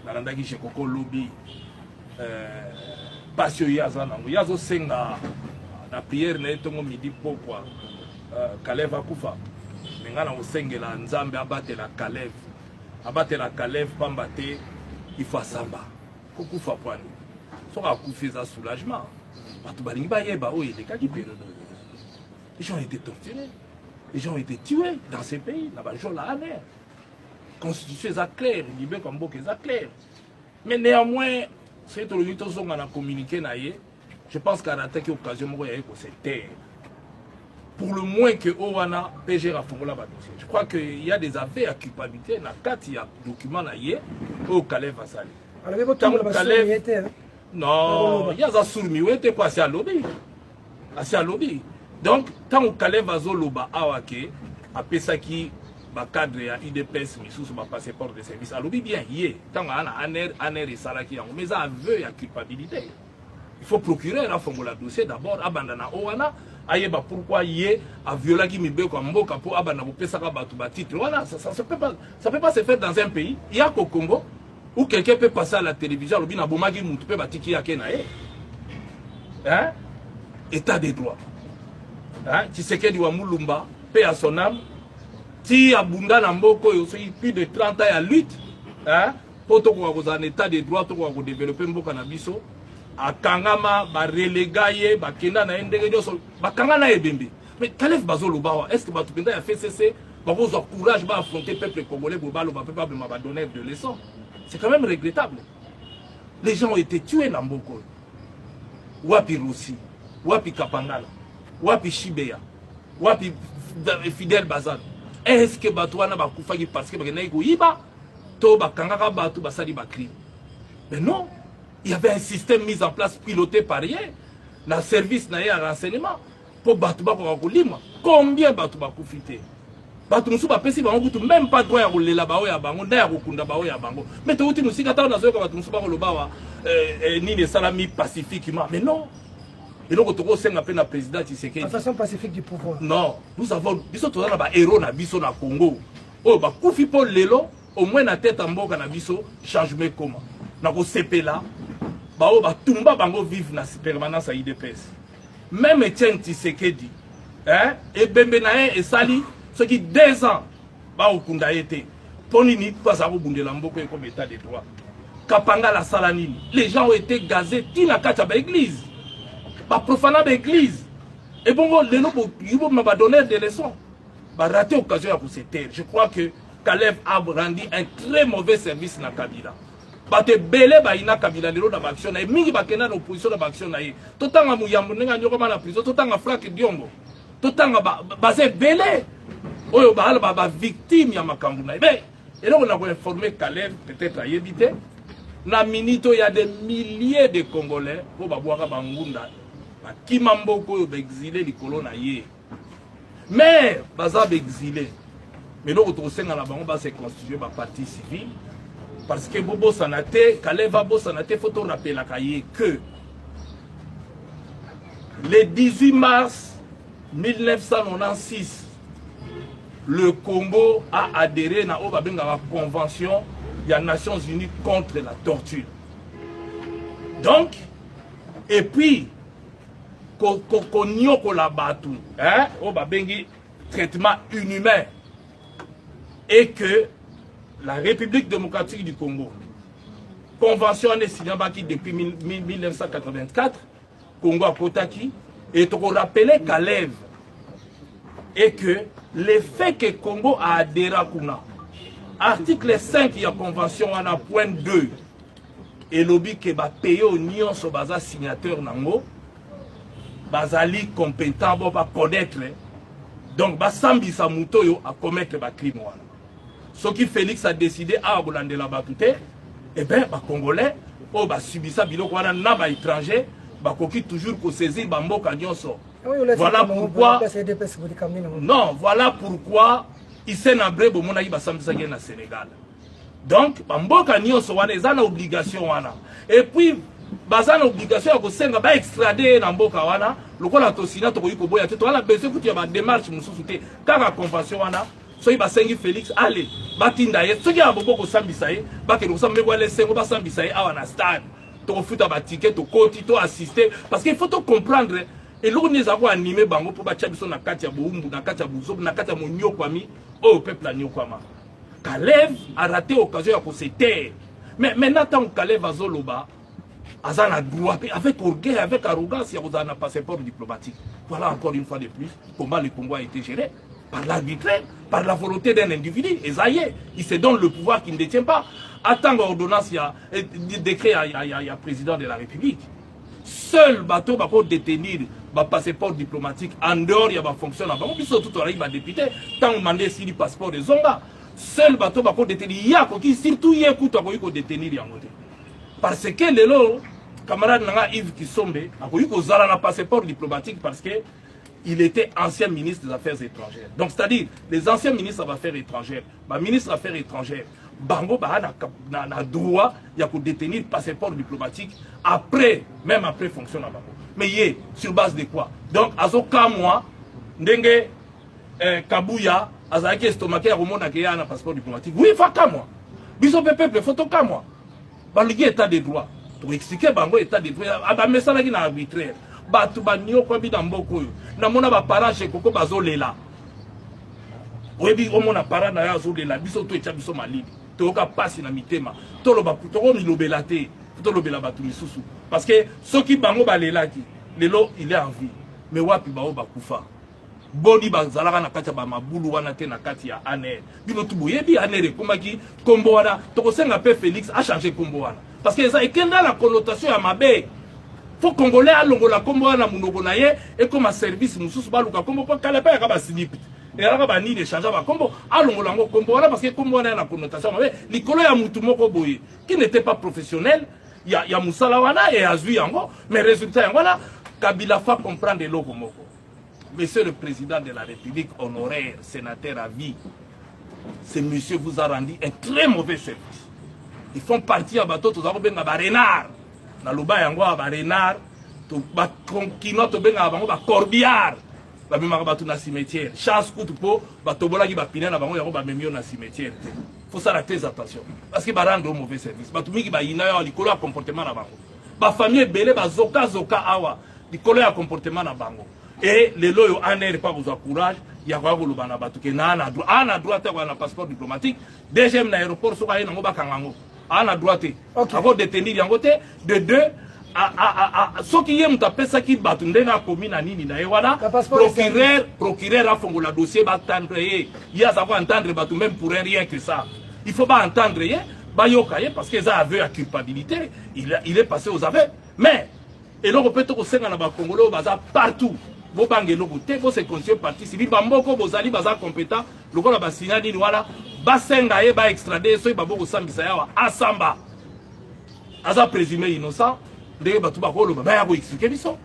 nalandaki chez Coco Lobby passion yaza nango yazo senga na prière na etongo midi pokwa Kalev akufa ngana osengela nzambe abatela Kalev pamba te ifa samba kokufa pwani soka akufiza soulagement batu balingi bayeba oyo elekaki pe les gens ont été torturés, les gens ont été tués dans ces pays na bajo la aner constitution est claire libé comme beaucoup est clair mais néanmoins c'est tout le temps on a communiqué naie je pense qu'à l'attaque occasion moi il faut se taire pour le moins que Owana PG a formulé la dossier. Je crois qu'il y a des affaires à culpabilité dans 4 documents naie au Kalev va salir. Alors Kalev non, il y a ça sur mi était passé à lobby. À lobby. Donc tant que Kalev va zoloba awake après ça qui ba cadre ya IDPS mi sous ba passeport de service à lobby bien yé tant aner et salaki mais ça aveu ya culpabilité. Il faut procurer la formule dossier d'abord abandana Owana ayeba pourquoi yé a violé qui mibe comme mboka pour abandana pesa ka batu ba titre. Voilà, ça peut pas se faire dans un pays. Il y a qu'au Congo où quelqu'un peut passer à la télévision, le bina bomagi mutu peut batiki ya kenae. Hein? État des droits. Hein? Tshisekedi wa Mulumba, paix à son âme. Ti abunda na mboko yo plus de 30 ans à lutte. Hein? Pour to ko en état des droits to ko développer mboka na biso. Akangama ba relégaye ba kenda na ndenge nyoso ba kangana ebembe. Mais Kalev bazolo bawa, est-ce que batu penda ya FCC ba ko courage ba affronter peuple congolais pour balo ba peuple ma donner de leçons. C'est quand même regrettable. Les gens ont été tués dans Mboko. Wapi Russi, Wapi Kapangala, Wapi Shibeya, Wapi Fidel Bazan. Est-ce que Batouana va koufa parce que Bakenaïko Iba, Toba Kangaka Batou Basadi Bakri? Mais non, il y avait un système mis en place piloté par rien, dans le service d'un renseignement, pour Batouba Korakolima. Combien Batouba Koufité? Batumsu ba pesi bango kutu même pas droit ya kolela bao ya bango na ya kokunda bao ya bango mais to uti musika ta na zo ka batumsu ba koloba wa ni ne salami pacifiquement mais non et donc to senga pe na président Tshisekedi en façon pacifique du pouvoir non nous avons biso to na ba héros na biso na Congo oh ba kufi po lelo au moins na tête en mboka na biso changement comment na ko sepela ba o ba tumba bango vivre na permanence à IDPS même Etienne Tshisekedi hein et bembe na et sali ce qui 2 ans ba okunda été ponini pas à bundela mboko comme état de droit Kapanga la salanini les gens ont été gazés tina kacha ba église ba profana ba église et bon le no yibo m'a donné des leçons ba raté occasion à se taire. Je crois que Kalev a rendu un très mauvais service na Kabila ba te belé ba ina Kabila lelo na action na mingi ba kena na opposition na action na ye totanga muyambo nga nyoko na prison totanga Franck Diombo totanga ba se belé oyo ba victime ya makambu na mais et donc on a informé Kalev peut-être à éviter na minito il y a des milliers de Congolais pour ba boaka bangunda ba kimamboko yo exilé likolo na ye mais baza exilé mais donc to senga na bango ba se constituer ba partie civile parce que bobo sanate Kalev va bo sanate faut to rappeler la cahier que le 18 mars 1996 le Congo a adhéré à la convention des Nations Unies contre la torture. Donc, et puis, traitement inhumain, et que la République démocratique du Congo, convention signée depuis 1984, Congo a Kotaki, et on rappelait Kalev, et que le fait que Congo a adhéré à Kuna, article 5 de la convention on a point 2 et lobby que va payer au nion sur base signateur nango bazali compétent pour connaître donc basambi sa muto à commettre ba crime wana ce qui Félix a décidé à bolande la batute et ben ba congolais o ba subisa biloko wana na ba étranger ba koki toujours ko saisir ba mboka nyonso. Voilà pourquoi non, voilà pourquoi il s'est nabré au monde à Sénégal. Donc, Mboka nyonso wana ezana obligation wana. Et puis bazana obligation ya kosenga ba extrader na mboka wana, lokola tosina to koyi koboya te to wana besoin kuti ya ba démarche mususu te. Kaka convention wana soki basengi Félix allez batinda ye soki abobo ko sambisa ye bakende ko samba ko lesengo ba sambisa ye awa na stade to futa ba ticket to koti to assister parce qu'il faut to comprendre et l'on les a animé bango pour ba chabiso na kati ya boumbu na kati ya buzob na kati ya monyo kwami au peuple anyo kwama Kalev a raté l'occasion de se taire mais maintenant tant Kalev a zoloba azana droit avec orgueil avec arrogance il y a un passeport diplomatique voilà encore une fois de plus comment le Congo a été géré par l'arbitraire, par la volonté d'un individu. Et ça y est, il se donne le pouvoir qu'il ne détient pas. Attends l'ordonnance, il y a un décret, il y a président de la République. Seul bateau va détenir le passeport diplomatique. En dehors, il y a une fonction là-bas. On peut surtout arriver à député. Tant on demande si le passeport de Zonga. Seul bateau va détenir. Il y a qui surtout il y a un détenir. Parce que les lots, camarade Yves Kisombe, il y a un passeport diplomatique parce que il était ancien ministre des Affaires étrangères. Donc, c'est-à-dire, les anciens ministres des Affaires étrangères, le ministre des Affaires étrangères, Bango a droit de détenir le passeport diplomatique après, même après fonction là-bas. Mais sur base de quoi? Donc, à ce cas, moi, Ndenge Kabouya, Azaki estomaqué à Romona qui a un passeport diplomatique. Oui, il faut qu'à moi. Bisous peuple, il faut qu'à moi. Baligi état de droit. Pour expliquer Bango état de droit, mais ça là arbitraire. Batu banyo kwa bi ndamboko yo na mona ba parents chez koko bazolela oyebi omona parents na ya zolela biso to echa biso malili to ka pasi na mitema to loba to ko milobela te to lobela batu misusu parce que soki bango balelaki lelo il est en vie mais wapi bao bakufa boni bazalaka na kati ba mabulu wana te na kati ya aner bino tu boyebi aner ekomaki kombo wana to ko senga pe Félix a changé kombo wana parce que ça ekenda la connotation ya mabe. Faut Congolais à l'ongola combo na munoko na ye et comme un service mususu baluka combo pour kalepa ya ba snippet et là ba ni d'échanger ba combo à l'ongola ngo combo là parce que combo na la connotation mais likolo ya mutu moko boye qui n'était pas professionnel ya musala wana et azui yango mais résultat yango là Kabila fa comprendre le moko. Monsieur le président de la République honoraire sénateur à vie, ce monsieur vous a rendu un très mauvais service. Ils font partie à bateau tous avons ben ba renard na loba yango ba renard to ba konkinwa to benga bango ba corbiard ba memaka batu na cimetière chance kutu po ba tobola ki ba pina na bango yango ba memio na cimetière. Faut ça très attention parce que ba rendre mauvais service batu mingi ba ina yo likolo ya comportement na bango ba famille belé ba zoka awa likolo ya comportement na bango et les loyo aner pas besoin courage ya kwa koloba na batu ke na droit te na passeport diplomatique deuxième na aéroport soka ye nango ba kangango ana droite avant de détenir yango te de deux ce qui est mutapesa ki batu ndenga komi na nini na wana procureur a fongola dossier ba entendre il y a savoir entendre batu même pour rien que ça il faut pas entendre ba yoka parce que ça aveu à culpabilité il est passé aux aveux mais et l'on peut tout senga na ba congolais baza partout bo bangelo côté bo se conscient parti civil bamboko bozali baza compétent lokola ba signal nini wala basenga ye ba extrader so ba boko sambisa yawa asamba aza présumé innocent de ba tuba ko lo ba ya ko expliquer biso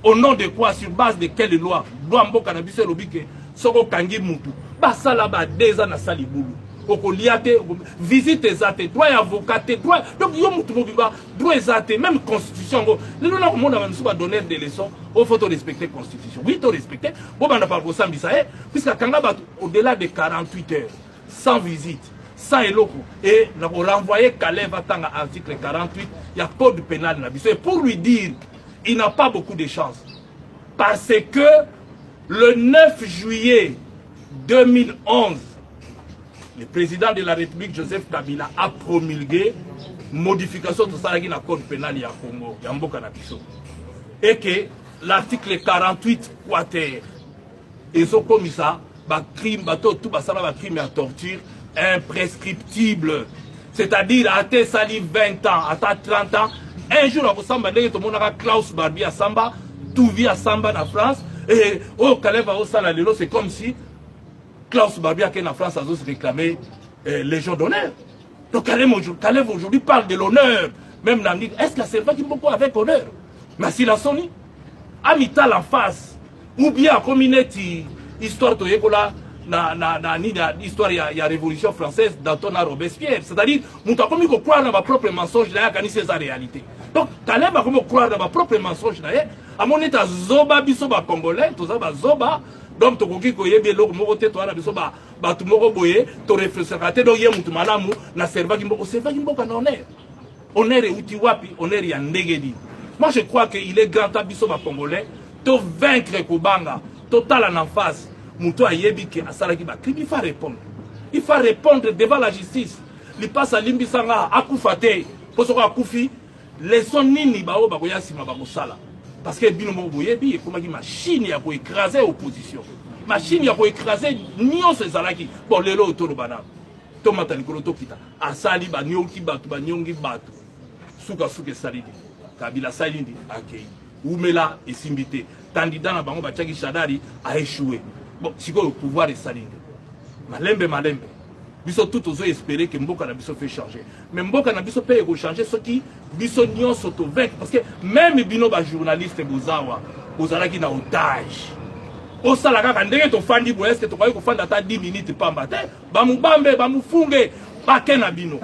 au nom de quoi sur base de quelle loi loi mboka na biso lobike soko kangi mutu basala ba 2 ans na sali bulu okoliate visite ezate droit avocat droit donc yo mutu mobiba droit ezate même constitution go lelo na komona bantu ba donner des leçons au faut respecter constitution oui to respecter bo banda par ko sambisa puisque kanga ba au-delà de 48 heures sans visite, sans éloko, et nous avons renvoyé Kalev à l'article 48, il y a code pénal. Et pour lui dire, il n'a pas beaucoup de chance. Parce que le 9 juillet 2011, le président de la République, Joseph Kabila, a promulgué modification de ça dans le code pénal du Congo, et que l'article 48 quater, et ce comme ça, crime, tout le crime et torture imprescriptible. C'est-à-dire, à tes sali 20 ans, à ta 30 ans, un jour, à Samba, tout le monde a Klaus Barbie à Samba, tout vit à Samba en France, et au Kalev à Osala Lelo, c'est comme si Klaus Barbie qui est en France a réclamé Légion d'honneur. Donc Kalev aujourd'hui parle de l'honneur. Même dans est-ce que c'est pas qui beaucoup avec honneur? Mais si la Sony, Amital en face, ou bien comme une histoire de l'école, l'histoire de la Révolution française d'Antoine Robespierre. C'est-à-dire, nous avons comme croire dans ma propre mensonge, c'est sa réalité. Donc, Kalev a comme croire dans ma propre mensonge, à mon état, Zoba, Bisoba, Congolais, tout ça, Zoba, donc, tu as dit que tu as dit bato moko boye to réfléchira te donc ye mutu malamu na servaki mboka na honneur. Honneur euti wapi, honneur ya ndenge. Moi je crois qu'il est grand temps biso ba congolais to vaincre Kobanga, total en face. Mutu ayebi ke asalaki ba crime, il faut répondre. Il faut répondre devant la justice. Li passe à limbisanga akufate, poso ko akufi, leçon nini ba o ba koya sima ba kosala. Parce que bino mo boyebi ekomaki machine ya ko écraser opposition. Machine ya ko écraser nyonso ezalaki. Bon lelo otolo bana. Tomata likolo tokita. Asali ba nyonki batu ba nyongi batu. Suka salidi. Kabila salidi akei. Oumela esimbité. Candidat na bango bachaki Shadari a échoué. Bon, siko le pouvoir est salidi. Malembe. Biso tout ozo espérer que mboka na biso fait changer. Mais mboka na biso peut changer ce qui biso nyon soto vaincre parce que même bino ba journaliste bozawa, ozalaki na otage. Osala kaka ndenge to fandi bo est-ce que to koyi ko fanda ta 10 minutes pamba te, ba mubambe ba mufunge ba kena bino.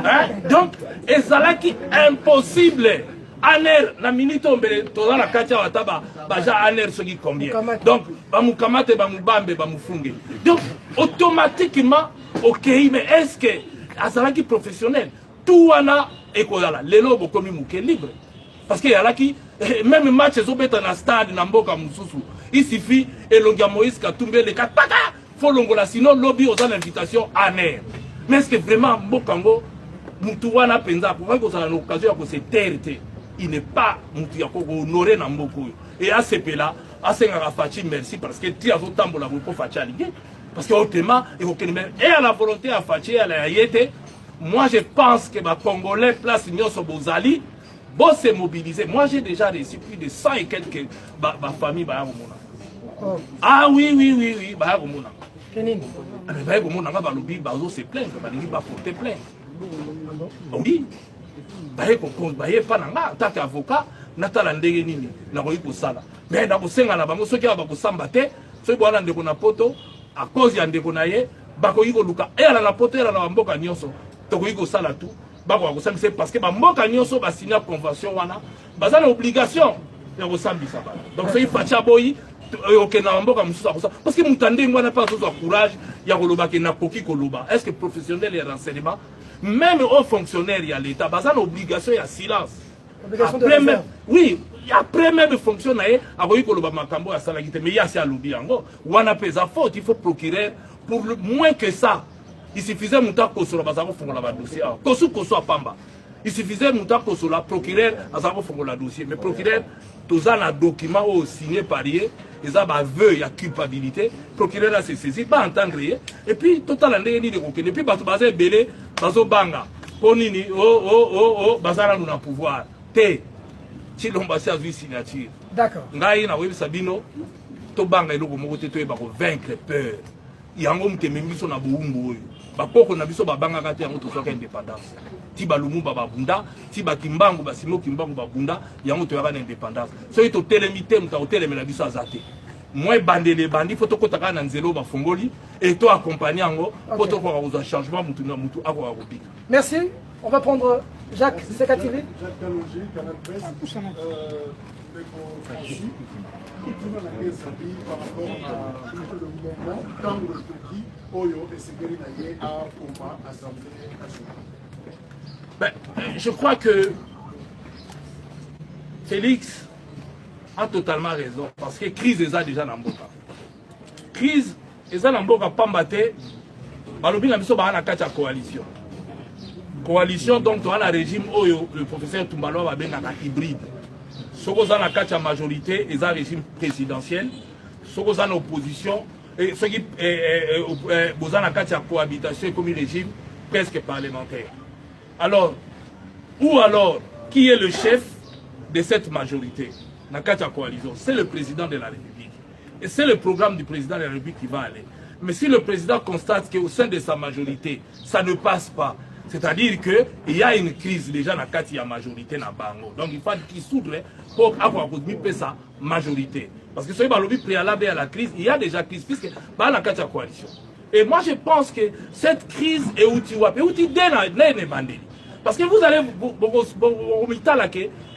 Hein? Donc ezalaki impossible. Aner na minute ombele to na katia wataba baja aner soki combien. Donc ba mukamate ba mubambe ba mufunge. Donc automatiquement ok, mais est-ce que azalaki professionnel tout wana ekolala lelo bokomi muke libre parce que yala ki même match ezobeta na stade na mboka mususu il suffit elongia Moïse Katumbe le kataka faut longola sinon lobby aux invitation aner. Mais est-ce que vraiment mboka ngo mutu wana penza pour que ça l'occasion ya ko se terre il n'est pas mutu ya ko honorer na mboko et à ce là à senga fachi merci parce que ti azo tambola ko fachi alingi. Parce qu'autrement, et à la volonté à Fatih, à la Yété, moi je pense que les Congolais place Nyonso Bozali, bon se mobiliser. Moi j'ai déjà reçu plus de 100 et quelques familles. Ah oui, bah Romona. Bah Romona, bah lobby, bah se plaindre, bah les bah porter plainte. Oui, bah pas nanga, tant qu'avocat, natala ndenge nini, na koyi kosala. Mais na kosenga na bango soki ba kosamba te, soki bwana ndeko na poto. À cause ya ndeko na ye bakoyi ko luka e ala na poto ala na mboka nyonso tokoyi ko sala tout bako ko sambisa parce que ba mboka nyonso ba signer convention wana baza na obligation ya ko sambisa ba donc c'est facha boyi OK na mboka mususa ko parce que mutande ngwana pas so courage ya ko loba ke na koki ko loba est-ce que professionnel et renseignement même aux fonctionnaires ya l'état baza na obligation ya silence après même oui après même fonctionnaire akoyi koloba makambo ya sala kite mais ya si alobi yango wana pesa faute il faut procurer pour moins que ça il suffisait muta kosola bazako fongola ba dossier koso apamba il suffisait muta kosola procureur azako fongola dossier mais procureur toza na document au signé par ye eza ba vœu ya culpabilité procureur a se saisi pas entendre ye et puis total ndenge ni de kokende puis bato baza belé bazo banga ponini bazala na pouvoir te Chilomba a vu signature. D'accord. Ngai na webi sabino to banga eloko moko te to eba ko vaincre peur. Yango muteme biso na buumbu oyo. Bakoko na biso babanga kati yango to soka indépendance. Ti balumu babunda, ti bakimbangu basimo kimbangu babunda, yango to yaka na indépendance. So ito telemite muta hotelemela biso azate. Moi bandele bandi faut to kotaka na nzelo ba fongoli et to accompagner yango pour to ko ko changement mutu na mutu ako ko bika. Merci. On va prendre Jacques Sekatili. Jacques Kalonji, Canal Presse. Par rapport à quand le Turquie, Oyo et Segeri Naye à Poma, Assemblée nationale. Je crois que Félix a totalement raison parce que crise est déjà dans le monde. Crise est dans le monde, Pambate, balobi na biso ba na kati ya coalition. Coalition donc tu as un régime Oyo, le professeur Tumbalo va bien un hybride. Soko za na kati ya majorité et un régime présidentiel. Soko za na opposition et ce qui boza na kati ya cohabitation comme un régime presque parlementaire. Alors qui est le chef de cette majorité na kati ya coalition? C'est le président de la République. Et c'est le programme du président de la République qui va aller. Mais si le président constate qu'au sein de sa majorité, ça ne passe pas, c'est-à-dire qu'il y a une crise déjà dans la majorité dans Bango. Donc il faut qu'il s'ouvre pour avoir sa majorité. Parce que ce qui est préalable à la crise, il y a déjà crise puisque dans la coalition. Et moi je pense que cette crise est outil parce que vous allez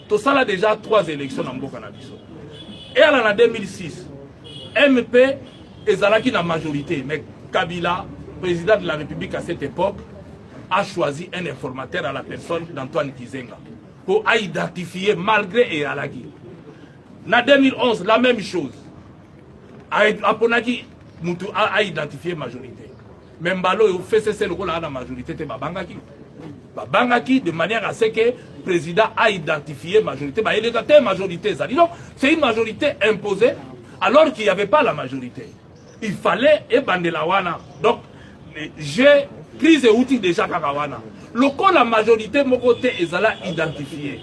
tout ça là déjà 3 élections dans Mboka Nabiso. Et en 2006, MP et Zalaki dans la majorité, mais Kabila, président de la République à cette époque, a choisi un informateur à la personne d'Antoine Kizenga pour identifier malgré et à la guerre. En 2011, la même chose. Aponaki a identifié majorité. Mais Mbalo fait cesser le rôle à la majorité de Babangaki. Babangaki de manière à ce que le président a identifié majorité. Il est une majorité. Donc c'est une majorité imposée alors qu'il n'y avait pas la majorité. Il fallait Ebandelawana. Donc j'ai crise et outils déjà Kakawana. Le cas la majorité, mon côté, ils allaient identifier.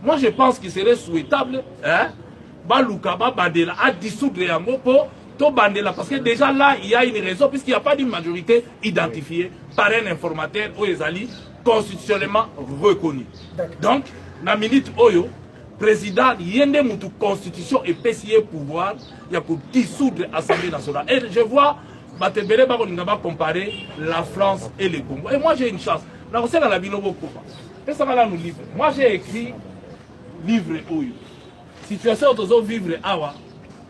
Moi je pense qu'il serait souhaitable, Baluka, Bandela, à dissoudre Yango pour Bandela. Parce que déjà là, il y a une raison, puisqu'il n'y a pas d'une majorité identifiée par un informateur ou Ezali constitutionnellement reconnu. Donc, dans la minute Oyo, président, il y a une constitution et PCA pouvoir, il y a pour dissoudre l'Assemblée nationale. Et je vois, Batebele va comparer la France et le Congo. Et moi j'ai une chance. Moi j'ai écrit livre Oyo. Situation de vivre Awa,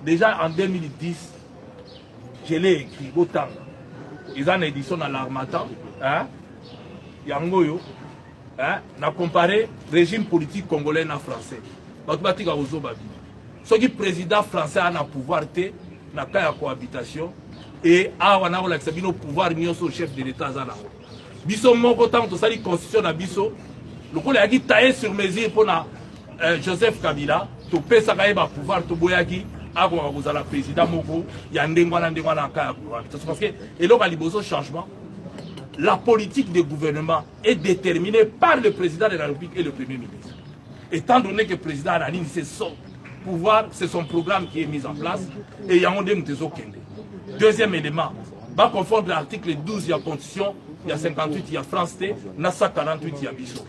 déjà en 2010, je l'ai écrit autant. Ils ont une édition dans l'Armatan. Yangoyo, n'a comparé régime politique congolais et français. Ce qui président français a un pouvoir de la cohabitation et a un pouvoir au chef de l'État. Biso moko tant que ça la constitution na biso, le coup a dit taillé sur mesure pour Joseph Kabila, to pesa kaeba pouvoir to boyaki ako kozala président moko ya ndengwana kaya pouvoir. Parce que et donc à liboso changement, la politique de gouvernement est déterminée par le président de la République et le premier ministre. Étant donné que le président Anani c'est son pouvoir, c'est son programme qui est mis en place et il y a un Kende. Deuxième élément, va confondre l'article 12 de la Constitution, il y a 58, il y a France T, Nassa 48, il y a Bissot.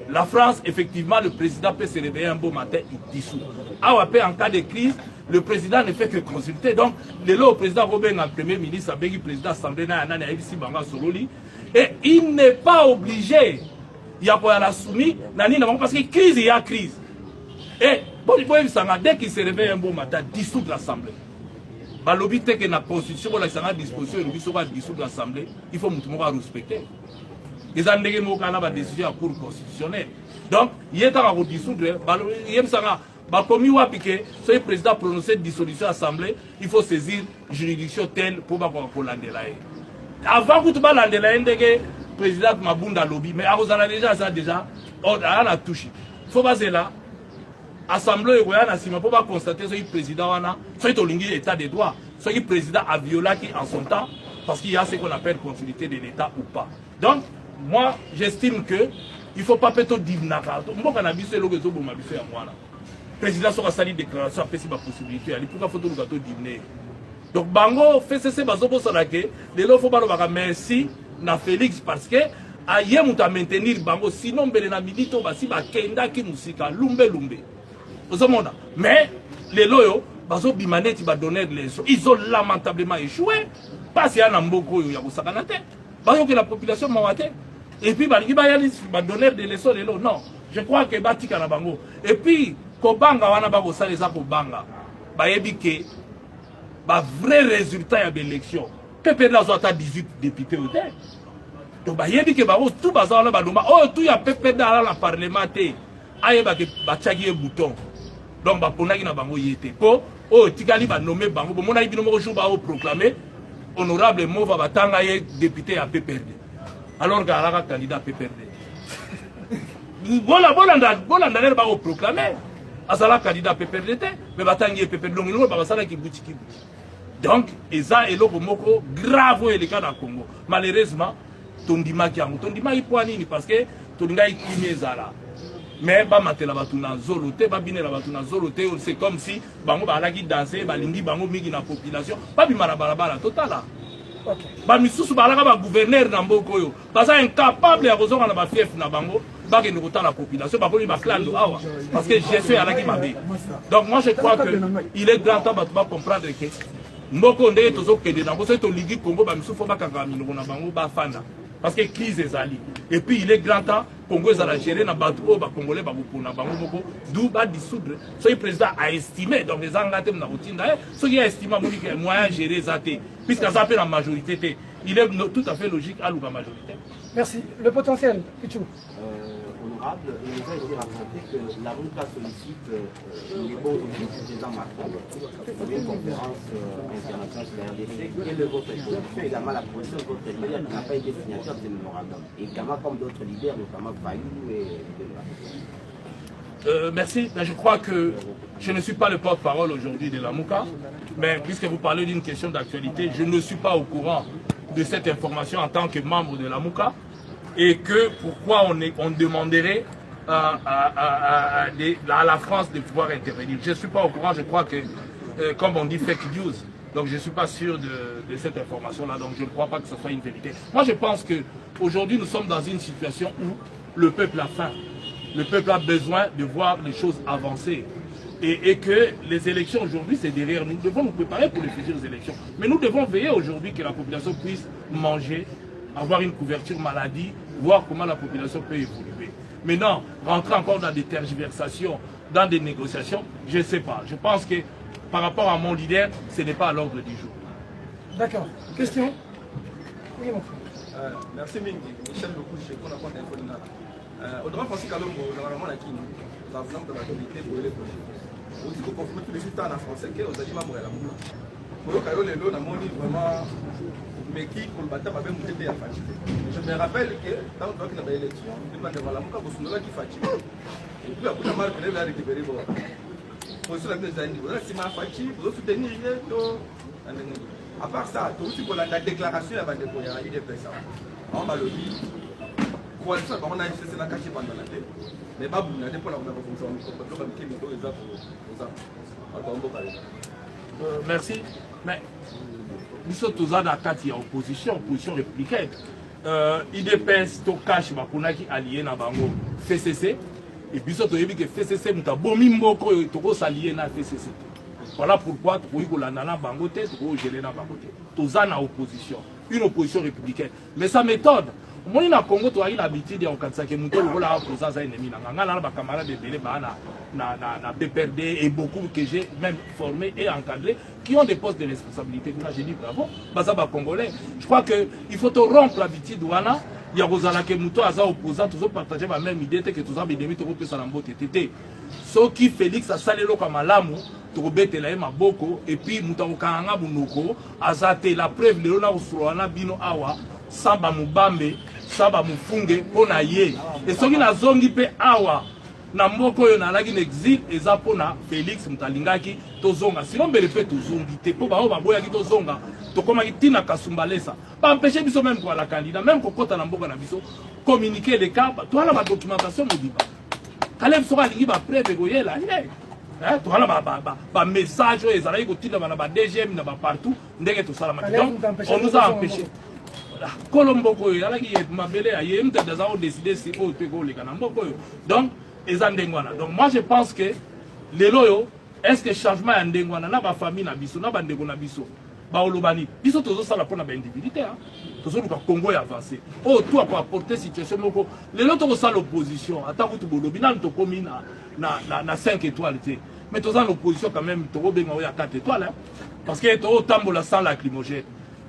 La France, effectivement, le président peut se réveiller un beau matin, il dissout. En cas de crise, le président ne fait que consulter. Donc, le président Robin, le premier ministre, le président de l'Assemblée, et il n'est pas obligé, il y a pas la soumis, parce que crise, il y a crise. Et dès qu'il se réveille un beau matin, dissout l'Assemblée. Balobité que la constitution, la disposition, dissout l'Assemblée, il faut respecter. Ils ont des décisions à cour constitutionnelle. Donc, il y a un dissoudre, il y a comme il si le président prononce une dissolution de l'Assemblée, il faut saisir une juridiction telle pour l'andelaye. Avant que tu vas l'andelaye, le président Mabunda lobby, mais on a déjà, on a touché. Il faut passer là. L'Assemblée est pour constater que le président a l'état de droit, ce que le président a violé en son temps, parce qu'il y a ce qu'on appelle continuité de l'État ou pas. Donc, moi, j'estime que il ne faut pas peut-être dire moi, quand je le président sera sali déclaration après si ma possibilité. Pourquoi faut-il dire donc, Bango fait cesser Bazobo Salake, de l'eau faut pas merci na Félix parce que aïe mouta maintenir Bango sinon Belena Milito basi ba kenda ki musika lumbe. Mais les loyaux, Bazo Bimaneti va donner des leçons. Ils ont lamentablement échoué. Parce qu'il y a un mboko ya Sakanate. Bazo que la population m'a et puis, il va donner des leçons. Non, je crois que Batika na bango. Et puis, Kobanga wana bako salesa Kobanga. Bayebi ke ba vrai résultat de l'élection. Pepe la zota 18 députés au terre. Donc bayebi ke bako tout bazala badoma. Oh tout ya pepe dans la parlementaire. Ayeba ke bachagi e bouton. Donc ba ponaki na bango yete. Po oh tikali ba nommer bango. Bon mona ibino mo jour ba proclamer honorable Mova batanga ye député à PPRD. Alors qu'il y a un candidat PPRD. Voilà, va proclamer. Asala candidat PPRD, mais batangi PPRD. Donc, ça est le grave et le cas dans Congo. Malheureusement, Tondima qui a Tondima il poigne parce que Tondima il kimé zala. Mais ba matela batuna zolote, ba bine la batuna zolote, c'est comme si bango ba lagi danser, ba lingi bango migi na population, pas bi marabala totala. Ba misusu balaka ba gouverneur na mboko yo baza incapable ya kozonga na ba fief na bango ba ke ndokota la population ba poli ba clan do awa parce que gestion ya laki mabe. Donc moi je crois que il est grand temps de comprendre que mboko ndé tozo kende na boso to ligi Congo ba misusu ba kanga minoko na bango ba fanda parce que crise est ali. Et puis il est grand temps, Congo est à la gérer, na bateau, ba Congolais, ba beaucoup, na bango beaucoup, d'où ba dissoudre. Ce que le président a estimé, donc les engagements na routine, ce qui a estimé, qu'il y a moyen de gérer ça, puisqu'il y a la majorité, il est tout à fait logique à la majorité. Merci. Le potentiel, Pichou. Honorable, il nous a été raconté que la RUCA sollicite les bons du président Macron pour une conférence internationale sur la RDC. Quelle est votre position, également la position de votre leader qui n'a pas été signature de ce mémorandum, et également comme d'autres leaders, notamment Fayou et merci. Je crois que je ne suis pas le porte-parole aujourd'hui de la MOUCA, mais puisque vous parlez d'une question d'actualité, je ne suis pas au courant de cette information en tant que membre de la MOUCA, et que pourquoi on demanderait à la France de pouvoir intervenir. Je ne suis pas au courant, je crois que, comme on dit, fake news. Donc je ne suis pas sûr de cette information-là, donc je ne crois pas que ce soit une vérité. Moi je pense qu'aujourd'hui nous sommes dans une situation où le peuple a faim. Le peuple a besoin de voir les choses avancer. Et que les élections aujourd'hui, c'est derrière nous. Nous devons nous préparer pour les futures élections. Mais nous devons veiller aujourd'hui que la population puisse manger, avoir une couverture maladie, voir comment la population peut évoluer. Maintenant, rentrer encore dans des tergiversations, dans des négociations, je ne sais pas. Je pense que par rapport à mon leader, ce n'est pas à l'ordre du jour. D'accord. Question? Oui, mon frère. Merci Mingi. Michel Lokouche, qu'on a pas d'info. Au-delà, Francis Kalongo, normalement, la Kine, nous avons dans la communauté pour les projets. Aussi, pour confirmer tous les résultats en français, que vous avez dit, pour le cas où les lots, on a vraiment. Mais qui pour le bâtiment avait monté à fatigué. Je me rappelle que dans le temps qu'il y avait l'élection, il m'a demandé à mon cas qui fatigué. Et puis après, marque il a récupéré. Pour cela, nous avons dit, voilà, si ma fatigué, vous soutenir. À part ça, aussi pour la déclaration, il y a des personnes. On va le dire. Coalition, on a essayé de la cacher pendant la tête. Mais pas vous n'avez pas la fonction. Merci. Mais nous sommes tous en attaque en opposition républicaine. IDPS, Tokash, Bakunaki, allié na bango, FCC. Et puis surtout, il y a FCC, nous avons mis Moko, tous alliés na FCC. Voilà pourquoi nous avons na bango tête, nous avons géré na bango tête. Tous en opposition, une opposition républicaine. Mais sa méthode, moi, na Congo, tu as eu l'habitude de faire que nous avons un ennemi. Nous avons des camarades de Bélé, na PPRD et beaucoup que j'ai même formés et encadrés qui ont des postes de responsabilité. Là, j'ai dit bravo, Bazaba Congolais. Je crois qu'il faut rompre l'habitude. Il y a Rosala Kemuto, Aza opposant, tous partager la même idée que tous les demi de Salambo TTT. Ce qui Félix a salé le Kamalamu, Torobete la Maboko, et puis Moutaokanga Bunoko, Azate, la preuve de l'ona Usruana Bino Awa, Samba Mubambe, Samba Mufunge, Onaye. Et ce qui n'a zongi pe Awa. Na mboko yo na lagi exil eza pona Félix Mutalingaki tozonga sinon mbele pe tozongi te po ba boya ki tozonga to koma ki tina kasumbalesa ba empêcher biso même pour la candidat même kokota na mboka na biso communiquer les cas to ala ba documentation modiba Kaleb sera lingi ba preuve goyela to ala ba message ezala ko tina ba DGM na ba partout ndenge to sala donc on nous a empêché Kolomboko yo ala ki mabele aye mte daza o décider si o pe go le kana mboko yo donc donc moi je pense que les loyaux, est-ce que le changement est ndengwana na ba famille na biso na ba ndeko na biso ba olobani biso tozo sala pona ba individualité hein tozo luka Congo ya avancé oh toi pour apporter situation moko les lots to sala l'opposition ata kutu bolobi na to komi na 5 étoiles mais tozo l'opposition quand même to benga ya 4 étoiles hein parce que to tambola sans lacrymogène.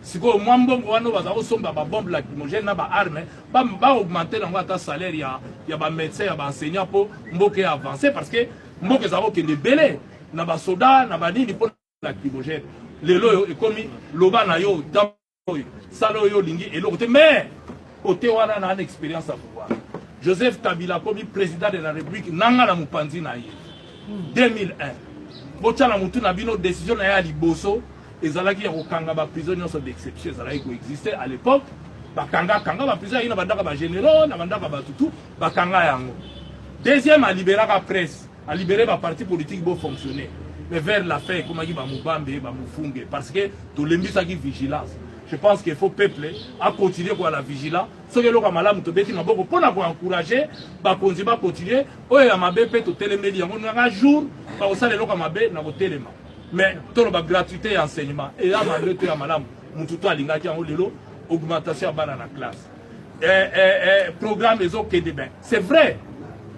Si vous avez une bombe lacrymogène, une arme, vous va augmenter le salaire, il y a des médecins, il y a des enseignants pour avancer parce que vous avez des bélés, il y a des soldats, il y a des lacrymogènes. Les lois, comme l'oba na yo, salo yo lingi et l'autre. Mais, au Théouana, on a une expérience à pouvoir. Joseph Kabila, comme président de la République, n'a pas mupanzi na ye. 2001. Botchala mutu na bino décision na ya liboso. Ezalaki ya kokanga ba prisonniers d'exception ezalaki coexister à l'époque bakanga ba prisonniers ina bandaka ba généraux na bandaka ba tutu bakanga yango. Deuxième a libéré la presse, a libéré ba parti politique pour fonctionner. Mais vers la fin comme qui ba mubambe ba mufunge parce que tout lembisa qui vigilance. Je pense qu'il faut peuple à continuer quoi la vigilance. Ce que l'on a malamu to beti na boko pour encourager ba continuer oyo ya mabe pe to télémédi yango na jour ba osale loka mabe na ko téléma. Mais tout le gratuité et enseignement et là malgré tout madame mututo alingaki en lelo augmentation à la classe programme les autres ben c'est vrai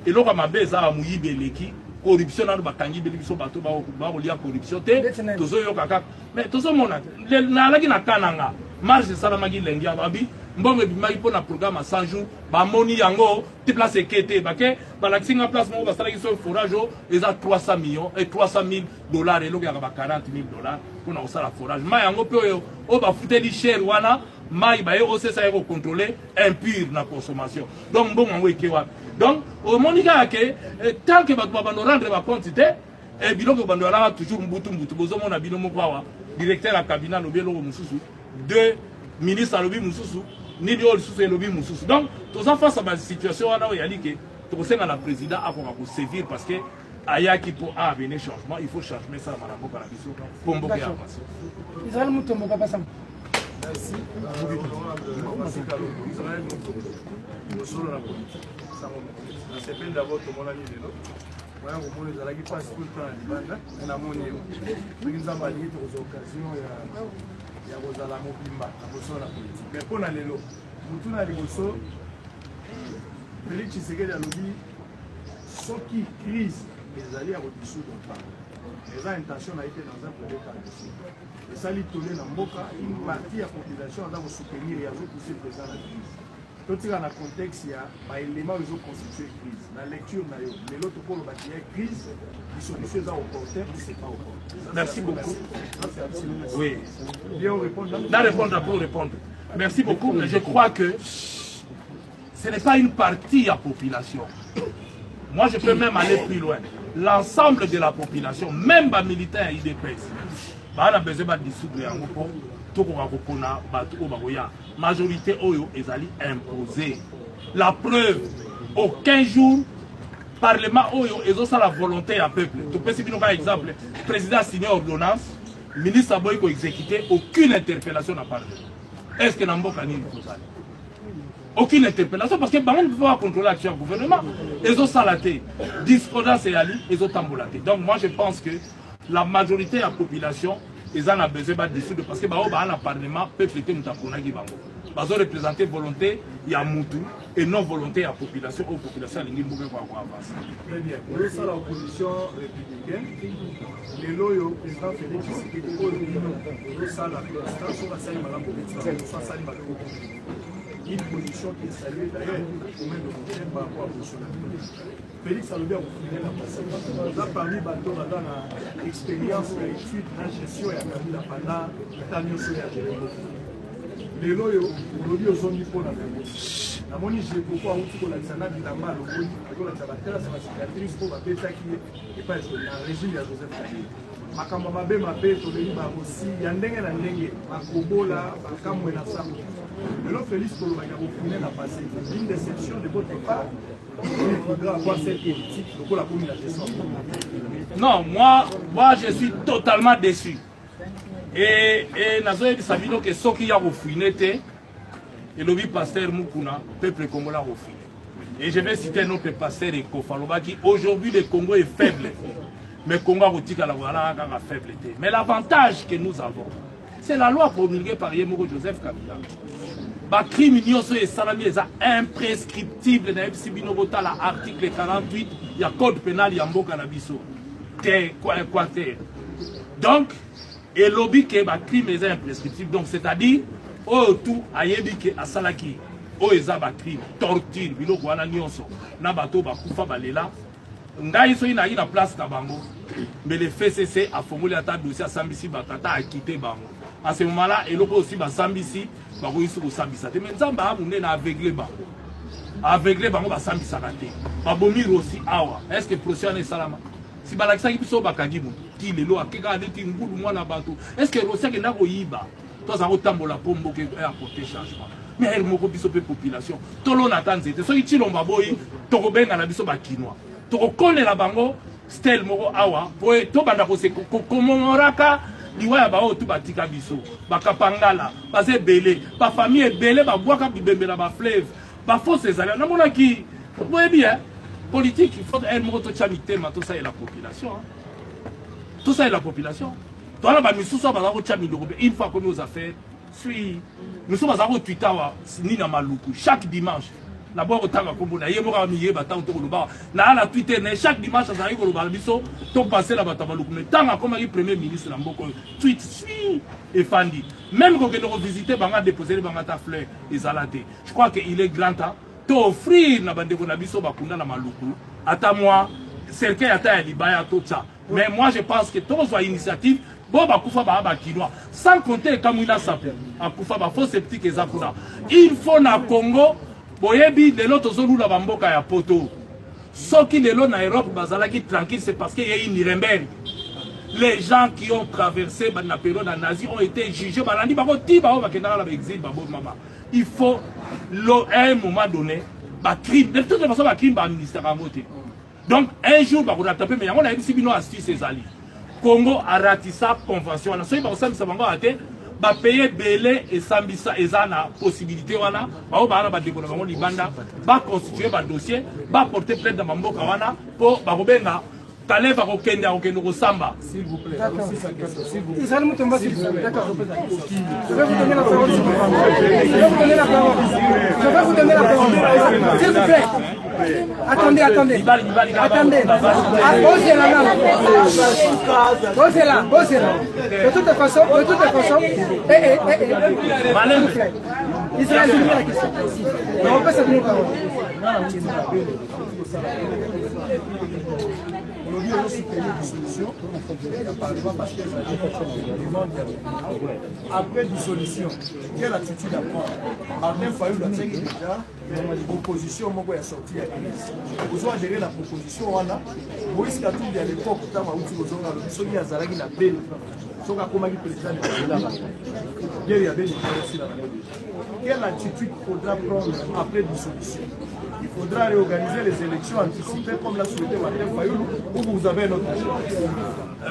et là ma beza a mouillé beleki corruption dans bakangi belibiso bato ba olia corruption te tozo yo kaka mais tozo mona na laki na kananga marche sala magi lengi ababi mbongo bimaki pona programme à 100 jours ba moni yango te place ekete bake ba la singa place mo ba sala ki so forage les a 300 millions et 300 000 dollars et loka ba 40 000 dollars pona osala forage ma yango pe yo o ba futeli cher wana mai ba yo c'est ça ko contrôler impur na consommation donc bon yango ekewa donc au monika ke tant que ba bando rendre ba compte te et biloko bando ala toujours mbutu bozo mona bino moko awa directeur à cabinet no belo mususu deux ministres alobi mususu ni dio susu elobi mususu donc tous en face à ma situation wana ya like to kosenga na président akoka ko sévir parce que ayaki pour amener changement il faut changer ça na mboka na biso pour mboka ya maso Israël Mutombo Papa Sam. Merci. D'abord, tout le monde a mis les notes. Voilà, au moins, les alliés passent tout le temps à l'Ibanda. On a mon niveau. Nous avons allié aux occasions. Il y a aux alamo bimba, à vos la politique. Mais pour aller là, nous tournons à l'égoso. Félix Tshisekedi a lobby. Ce qui crise, les alliés à au-dessous de temps. Les intentions ont été dans un premier temps ici. Et ça, il tourne dans Mboka, une partie de la population a soutenir et a poussé le président à la crise. Tout dans le contexte, il y a un élément qui constitué crise. Dans la lecture, mais l'autre pour le bâtiment crise, les solutions sont opportunes, c'est pas opportun. Merci beaucoup. Oui. Bien, on répond là. Répondre pour répondre. Merci beaucoup, mais je crois que ce n'est pas une partie de la population. Moi, je peux même aller plus loin. L'ensemble de la population, même les militaires IDPS, on a besoin de dissoudre la majorité est imposée. La preuve, aucun jour, Parlement est la volonté du peuple. Tu peux citer un exemple. Le président a signé ordonnance, le ministre a exécuté, aucune interpellation n'a parlé. Est-ce que Namboka n'y aucune interpellation parce que on ne peut pas contrôler l'action du gouvernement. Ils ont salaté, discordance et ali, ils ont tambolaté. Donc moi je pense que la majorité de la population, ils en ont besoin de dissoudre parce que dans le Parlement, le peuple est ils ont représenté volonté, il y a Moutou, et non volonté à la population, aux populations qui ont avancer. Très bien. Pour ça, l'opposition républicaine, les loyaux, le président Félix Tshisekedi, une position qui est saluée d'ailleurs au même de par rapport à Bolsonaro. Félix Salobia a parmi bateau dans l'expérience, l'étude, la gestion et la pendant l'Italien sur la génération. Les loyaux, aujourd'hui, aux zones pour la famille. La monnaie, j'ai beaucoup à outre la Zana de la Mal, au bout de la Tabatella, c'est la cicatrice pour ma bêta qui est pas un régime de Joseph Kabila. Makamba mabe mabe toleli ba aussi ya ndenge na ndenge makobola bakamwe na sango. Le Félix Koloba a refusé la passé une déception de votre part. Non, moi je suis totalement déçu. Et Nazoé Sabino que ce qui a refouiné et le pasteur Mukuna, peuple congolais a refouiné. Et je vais citer notre pasteur Eko Faloba qui aujourd'hui le Congo est faible. Mais le Congo a la faiblesse. Mais l'avantage que nous avons, c'est la loi promulguée par Yemoko Joseph Kabila. Les crimes sont imprescriptibles dans l'article 48, il y a le code pénal, il y a Mboka Nabiso. Donc, et lobby que les crimes sont imprescriptibles. Donc, c'est-à-dire, tout a été à Salaki, crime, torture, biloko wana nyonso, na bato bakufa balela. Ngai so ina na place na bango. Mais le FCC a formulé un dossier à Sambisi Batata a quitté bango. À ce moment-là, il y a aussi Sambisi, Bagoïsou Sambisa. Mais Nzamba on est aveuglé bango. Aveuglé bango ba Sambisa raté. Babomir aussi awa. Est-ce que procès est salama? Si balakisa ki biso bakagi mo, ti lelo akeka aleti ngulu mwana bato. Est-ce que procès ke ndako yiba? Toi ça otambola pombo ke apporter changement. Mais elle moko biso pe population. Tolo na tanzete. So ichilomba boyi, toko benga na biso ba kinwa. Toko kone la bango stel moko awa, poe to banda ko se komoraka liwaya ba o tu batika biso. Bakapangala, baze belé, ba famille belé ba boaka bibembela ba fleuve. Ba force ezali na mona ki boye bien politique il faut elle moto chamité ma tout ça est la population. Tout ça est la population. Toi là ba misuso ba ko chamilo une fois comme aux affaires suis. Nous sommes à Twitter, ni dans Maluku. Chaque dimanche. D'abord, au temps où na yémora miye bata autour de ba na la Twitter chaque dimanche ça arrive au Balbiso to passer la bata Maluku mais tant comme le premier ministre na mboko tweet suis et Fandi même quand on visiter banga déposer banga ta fleur ezalate je crois que il est grand temps d'offrir na bande ko na biso bakunda na Maluku ata moi certain ata ya libaya tout ça mais moi je pense que tous les initiatives bon bakufa ba kinois sans compter Kamwina Sapo akufa ba faux sceptique ezakuna il faut na Congo boyebi lelo tozolula bamboka ya poto soki lelo na Europe bazalaki tranquille c'est parce qu'il y a une Nuremberg. Les gens qui ont traversé la période nazie ont été jugés balandi bako ti ba bakendaka la exil babo mama il faut à un moment donné ba crime de toute façon ba crime ba ministère à voter donc un jour ba ko taper mais on a ici bino astuce ses alliés Congo a ratifié la convention on a soki ba ko samisa bango ate ba payer belé et sambisa ezana possibilité wana ba ba na ba décoller bango libanda ba constituer ba dossier ba porter plainte dans mboka wana pour ba robenga Kaleva Rokenda Rokendo Samba. S'il vous plaît. Israël Moutomba, s'il vous plaît. D'accord. Je vais vous donner la parole. Je vais vous donner la parole. Je vais vous donner la parole. S'il vous plaît. Attendez. Attendez. Posez la main. Posez là. De toute façon. Israël, je vous la question. On peut s'appeler la parole. Aujourd'hui, on a soutenir dissolution. Après dissolution, quelle attitude à prendre? Martin Fayou a dit déjà, l'opposition est sortie à l'Élysée. Vous avez géré la proposition, Moïse Katumbi à l'époque, quand on a dit que y a Zalagi la belle. Quelle attitude faudra prendre après dissolution? Il faudra réorganiser les élections anticipées comme l'a souhaité Martin Fayulu ou vous avez un autre choix?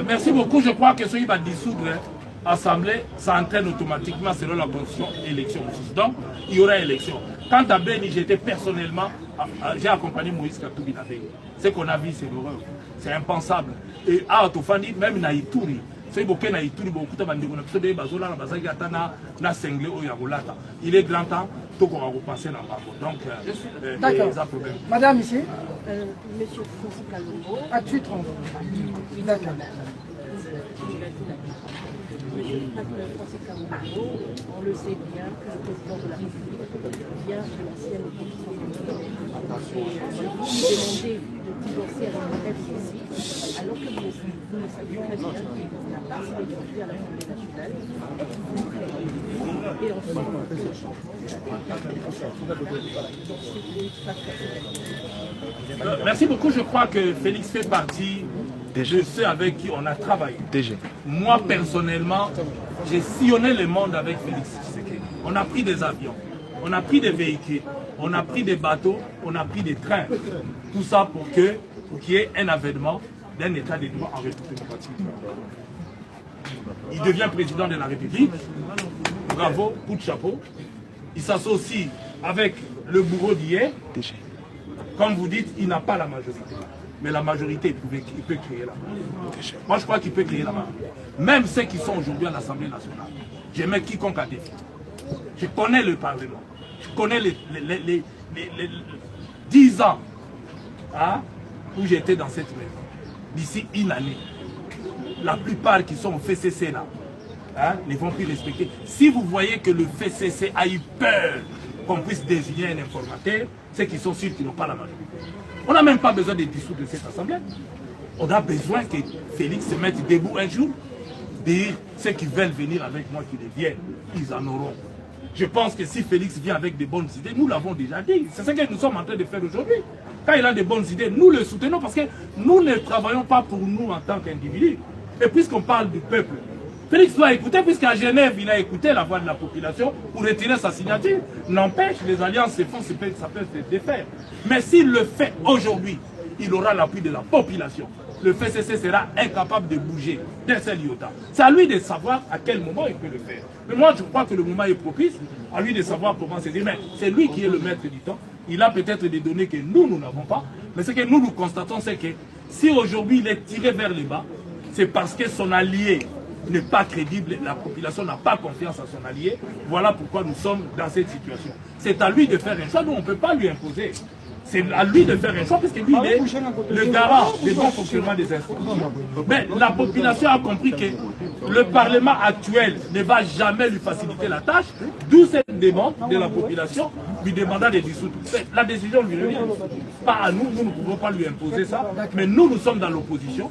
Merci beaucoup. Je crois que ce qui va dissoudre l'Assemblée, ça entraîne automatiquement selon la constitution élection. Donc, il y aura élection. Quant à Beni, j'étais personnellement, j'ai accompagné Moïse Katumbi à Beni. Ce qu'on a vu, c'est l'horreur. C'est impensable. Et à Otofani, même na Ituri, il est grand temps de repasser dans le donc d'accord. Madame ici Monsieur Francis Kalongo à titre d'accord. Monsieur Francis Kalongo, on le sait bien que le président de la République vient de l'ancienne opposition. Vous lui demandez de divorcer avec le FCC, alors que vous le savez très bien qu'il n'a pas signé aujourd'hui à l'Assemblée nationale et ensuite. Merci beaucoup. Je crois que Félix fait partie de ceux avec qui on a travaillé. Moi, personnellement, j'ai sillonné le monde avec Félix Tshisekedi. On a pris des avions, on a pris des véhicules, on a pris des bateaux, on a pris des trains. Tout ça pour qu'il y ait un avènement d'un état de droit en République démocratique. Il devient président de la République. Bravo, coup de chapeau. Il s'associe avec le bourreau d'hier. Comme vous dites, il n'a pas la majorité. Mais la majorité, il peut créer la majorité. Moi, je crois qu'il peut créer la majorité. Même ceux qui sont aujourd'hui à l'Assemblée nationale. Je mets quiconque à défi. Je connais le Parlement. Je connais les 10 ans où j'étais dans cette maison. D'ici une année, la plupart qui sont au FCC là, ne vont plus respecter. Si vous voyez que le FCC a eu peur qu'on puisse désigner un informateur, c'est qu'ils sont sûrs qu'ils n'ont pas la majorité. On n'a même pas besoin de dissoudre cette assemblée. On a besoin que Félix se mette debout un jour, dire ceux qui veulent venir avec moi qu'ils viennent, ils en auront. Je pense que si Félix vient avec de bonnes idées, nous l'avons déjà dit. C'est ce que nous sommes en train de faire aujourd'hui. Quand il a de bonnes idées, nous le soutenons parce que nous ne travaillons pas pour nous en tant qu'individus. Et puisqu'on parle du peuple, Félix doit écouter, puisqu'à Genève, il a écouté la voix de la population pour retirer sa signature. N'empêche, les alliances se font, ça peut se défaire. Mais s'il le fait aujourd'hui, il aura l'appui de la population. Le FCC sera incapable de bouger d'un seul iota. C'est à lui de savoir à quel moment il peut le faire. Mais moi, je crois que le moment est propice à lui de savoir comment se dire. Mais c'est lui qui est le maître du temps. Il a peut-être des données que nous n'avons pas. Mais ce que nous, nous constatons, c'est que si aujourd'hui il est tiré vers le bas, c'est parce que son allié n'est pas crédible, la population n'a pas confiance à son allié. Voilà pourquoi nous sommes dans cette situation. C'est à lui de faire un choix, nous on ne peut pas lui imposer. C'est à lui de faire un choix, parce que lui, il est le garant du bon fonctionnement des institutions. Mais la population a compris que le Parlement actuel ne va jamais lui faciliter la tâche, d'où cette demande de la population lui demandant de dissoudre. La décision lui revient. Pas à nous, nous ne pouvons pas lui imposer ça, mais nous sommes dans l'opposition.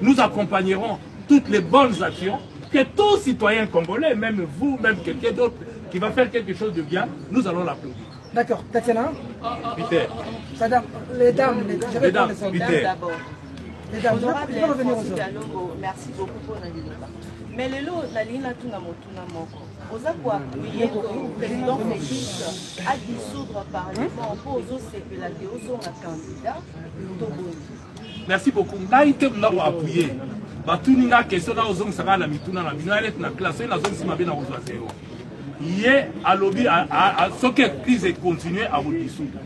Nous accompagnerons toutes les bonnes actions que tout citoyen congolais, même vous, même quelqu'un d'autre qui va faire quelque chose de bien, nous allons l'applaudir. D'accord, Tatiana. Peter. Madame, les dames, je vais prendre les Peter. D'abord. Les dames, Honorable je vais revenir aux Francis autres. Kalongo, merci beaucoup pour la débat. Mais le lot, la ligne a tout dans mon moko. Aux appuyer que le président Félix à dissoudre le Parlement pour aux autres séculatés, aux autres candidats. Merci beaucoup. Naïté m'a appuyé. Batuninga question na ozong saka na mituna na bino na classe na zone si mabe na ozwa zéro. Hier à lobby à ce que crise continue à vous dissoudre.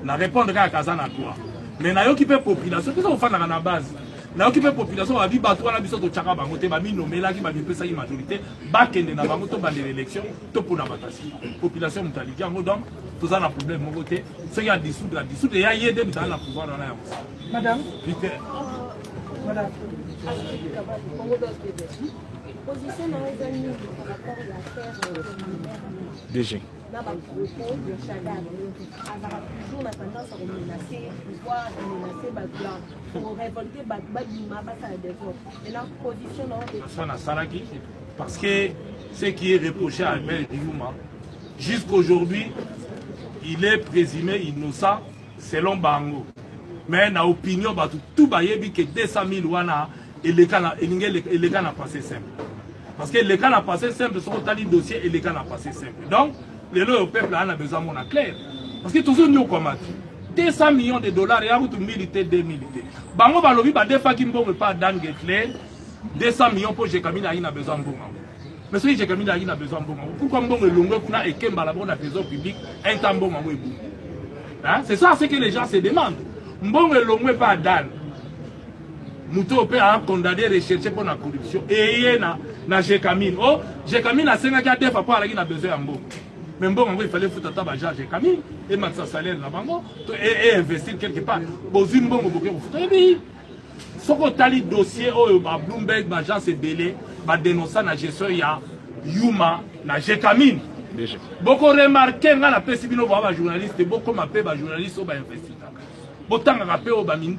Na répondre à Kazana quoi. Mais na yoki pe population que ça fa na base. Na yoki pe population va bi bato na biso to chaka bango te ba mi nomela ki ba bi pesa yi majorité ba kende na bango to ba l'élection to pour na batasi. Population mutali jango donc tout ça na problème mon côté. Ce qui a dissoudre ya yede mutala pouvoir na ya. Madame. Peter. Madame. Position dans les amis par rapport à l'affaire DG. dans ma propos de Chagall, avoir toujours la tendance à menacer le pouvoir, à menacer Baglan, pour révolter Bagima, à développement. Et la position dans les parce que ce qui est reproché à Albert Diouma, jusqu'aujourd'hui, il est présumé innocent selon Bango. Mais dans l'opinion, tout le monde que 200 000 wana et les cas n'a passé simple. Parce que les cas n'a passé simple, sont dans le dossier et les cas n'a passé simple. Donc, le peuple a besoin de clair. Parce que toujours nous comment 200 millions de dollars et à tout militaire, des militaires. Bango balobi ba defa ki mbongo pas Dan Getler 200 millions pour Jekamine a besoin de mbongo. Mais si Jekamine a besoin de mbongo, pourquoi mbongo longo kuna et kemba la trésor public un temps mbongo ebu. Hein? C'est ça ce que les gens se demandent. Mbongo longo pas Dan. Mouto peut a condamné recherché pour la corruption et na Jekamine. Oh, Jekamine a 5 ans defa pour aller na besoin de mbongo. Mais bon, il fallait foutre ta bagage à Camille et mettre sa salaire là-bas et investir quelque part. Bon, une bonne bouquet pour foutre. Et puis, ce qu'on a le dossier, Bloomberg, l'agence est belé, va dénoncer la gestion, il y a Yuma, la Camille. Beaucoup remarqué, on a perçu que les journalistes, beaucoup m'appellent les journalistes qui ont investi. Beaucoup de rappels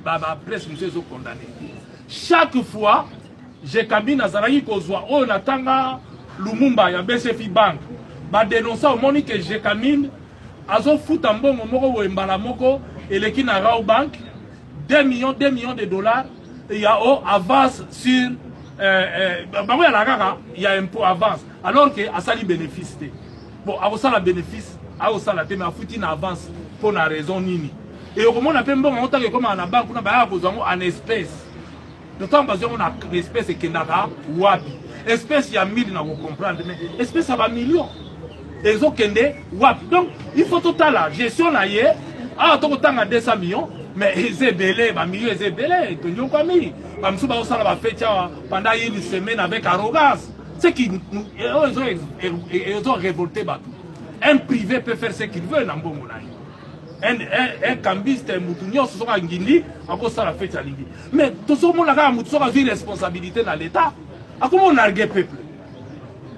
la presse, nous sommes condamnés. Chaque fois, Camille n'a pas eu qu'on soit, on attend Lumumba, il y a BCFI Bank. Ba dénoncer au monde que Jekamine azo fout en bon moko ou mbala moko et le qui na Rao Bank 2 millions de dollars et il y a avance sur il y a impôt avance alors que a sali bénéfice bon a ça la bénéfice a ça la mais a foutu une avance pour la raison nini et au moment on appelle bon on t'a comme na banque on ba besoin en espèce d'autant parce qu'on a l'espèce qui n'a wapi espèce il y a 1000 na comprendre mais espèce ça va millions. Ils ont kende wap. Donc, il faut tout à la gestion là hier. Ah, tout autant à 200 millions. Mais ils ont belé, bah milieu ils ont belé. Ils ont quoi mis? Comme ça, on s'en va faire pendant une semaine avec arrogance. C'est qu'ils ils ont révolté bateau. Un privé peut faire ce qu'il veut dans bon monde. Un cambiste, un moutounion, ce sont un guindi, encore ça la fête à l'indi. Mais tout ce monde a une responsabilité dans l'État. Comment on a le peuple?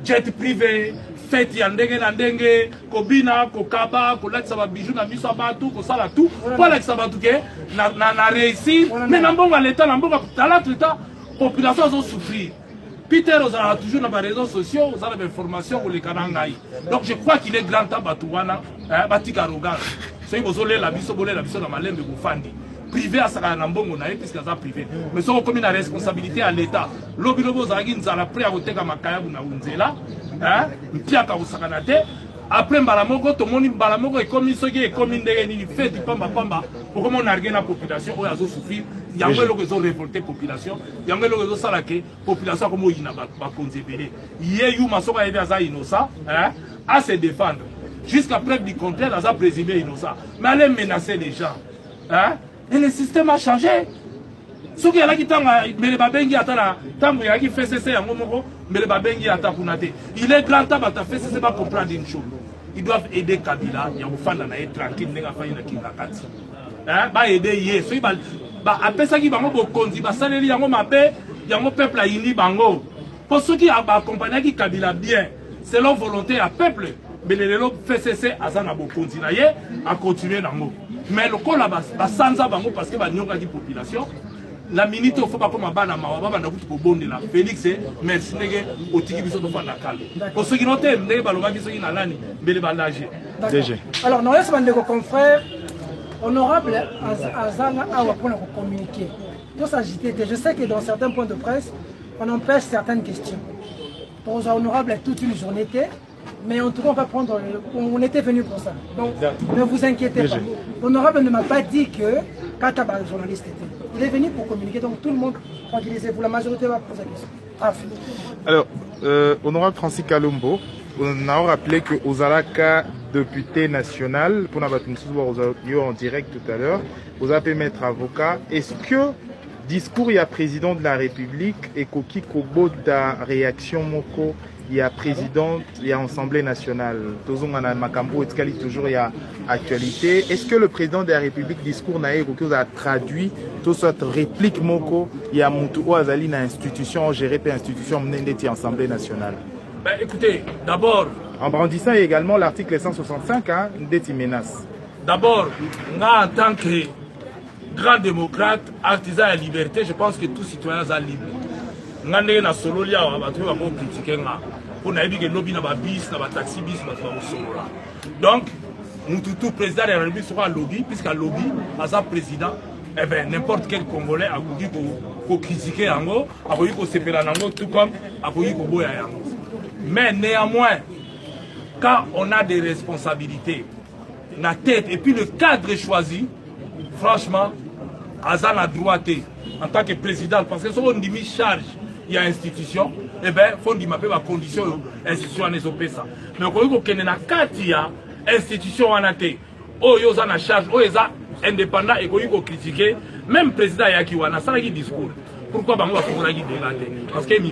Jet privé. Fête yandenge na ndenge kobina kokaba kolakisa ba bijou na miso abatu kosala tout pour lakisa batu ke na réussir mais na mbongo l'état na mbongo tala l'état population ont souffrir. Peter a toujours dans les réseaux sociaux vous avez des informations pour les kanangai. Donc je crois qu'il est grand temps batuwana batika arrogance c'est vous olé la biso na malembe bufandi privé à saka na mbongo na puisque ça privé mais so comme une responsabilité à l'état lobi lobo zaki nzala prêt à koteka makayabu na unzela hein mpiaka usakanate après mbalamoko tomoni mbalamoko ekomi soki ekomi ndenge nini fête pamba pour comment on a la population oyo azo souffrir yango eloko ezo révolter population yango eloko ezo sala ke population comme oyina bakonzi ebele ye Yuma soko ayebi aza innocent hein à se défendre jusqu'à preuve du contraire aza présumé innocent mais allez menacer les gens hein et le système a changé Ce qui est là qui t'a mais babengi atala tambo ya qui fait cesser yango moko mais babengi atakunate. Il est grand temps à faire cesser pas comprendre une chose. Ils doivent aider Kabila, il y a un fan na tranquille n'enga fa ina kingakati. Hein ba aider yé. So ba après ça qui va mo konzi ba saleli yango mabe yango peuple a ini bango. Pour ceux qui accompagnent qui Kabila bien, c'est leur volonté à peuple. Mais les gens fait cesser à ça na bo continuer à continuer nango. Mais le col là-bas, sans bango parce que ba nyonga di population. La minute il faut pas comme bana mawaba na kutu bonde la Félix merci nege otiki biso to fanda kala pour ceux qui n'ont pas ndé baloba biso ina nani bele balager DG. Alors nous laissons nos confrères honorable Azana awa pour nous communiquer. Tout s'agiter, je sais que dans certains points de presse on empêche certaines questions. Pour aux honorables toute une journée mais en tout cas on va prendre on était venu pour ça. Donc ne vous inquiétez pas. L'honorable ne m'a pas dit que Kataba le journaliste était. Il est venu pour communiquer, donc tout le monde, tranquillisez-vous, la majorité va poser la question. Alors, honorable Francis Kalombo, on a rappelé que Ozalaka, député national, pour nous en direct tout à l'heure, vous avez pu mettre avocat. Est-ce que discours il y a président de la République et Koki Kobo da réaction Moko il y a président, il y a Assemblée nationale, toujours il y a actualité. Est-ce que le président de la République discours a traduit toute cette réplique Moko il y a Moutou Azali na institution gérée par institution menée Assemblée nationale? Ben écoutez, d'abord en brandissant également l'article 165 hein, d'Eti menace. D'abord, en tant que grand démocrate, artisan de la liberté, je pense que tous citoyens sont libres. Ngande na solo lia wa batu ba critiquer nga pour na que lobby na ba bis na ba taxi bis na ba solo. Donc tout président de la République sera lobby puisque lobby à sa président eh ben n'importe quel Congolais a voulu ko critiquer yango, a voulu ko sepela nango tout comme a voulu ko boya yango. Mais néanmoins quand on a des responsabilités la tête et puis le cadre choisi franchement Azan a droité en tant que président parce que si on dit charge il y a institution, eh bien, il faut dire ma condition institution en ça. Mais quand on a na katia institution en athée, oh yo za na charge, oh za indépendant et qu'on critiquer, même président yaki wana ça qui discours. Pourquoi bango va pouvoir guider la tête? Parce qu'il y a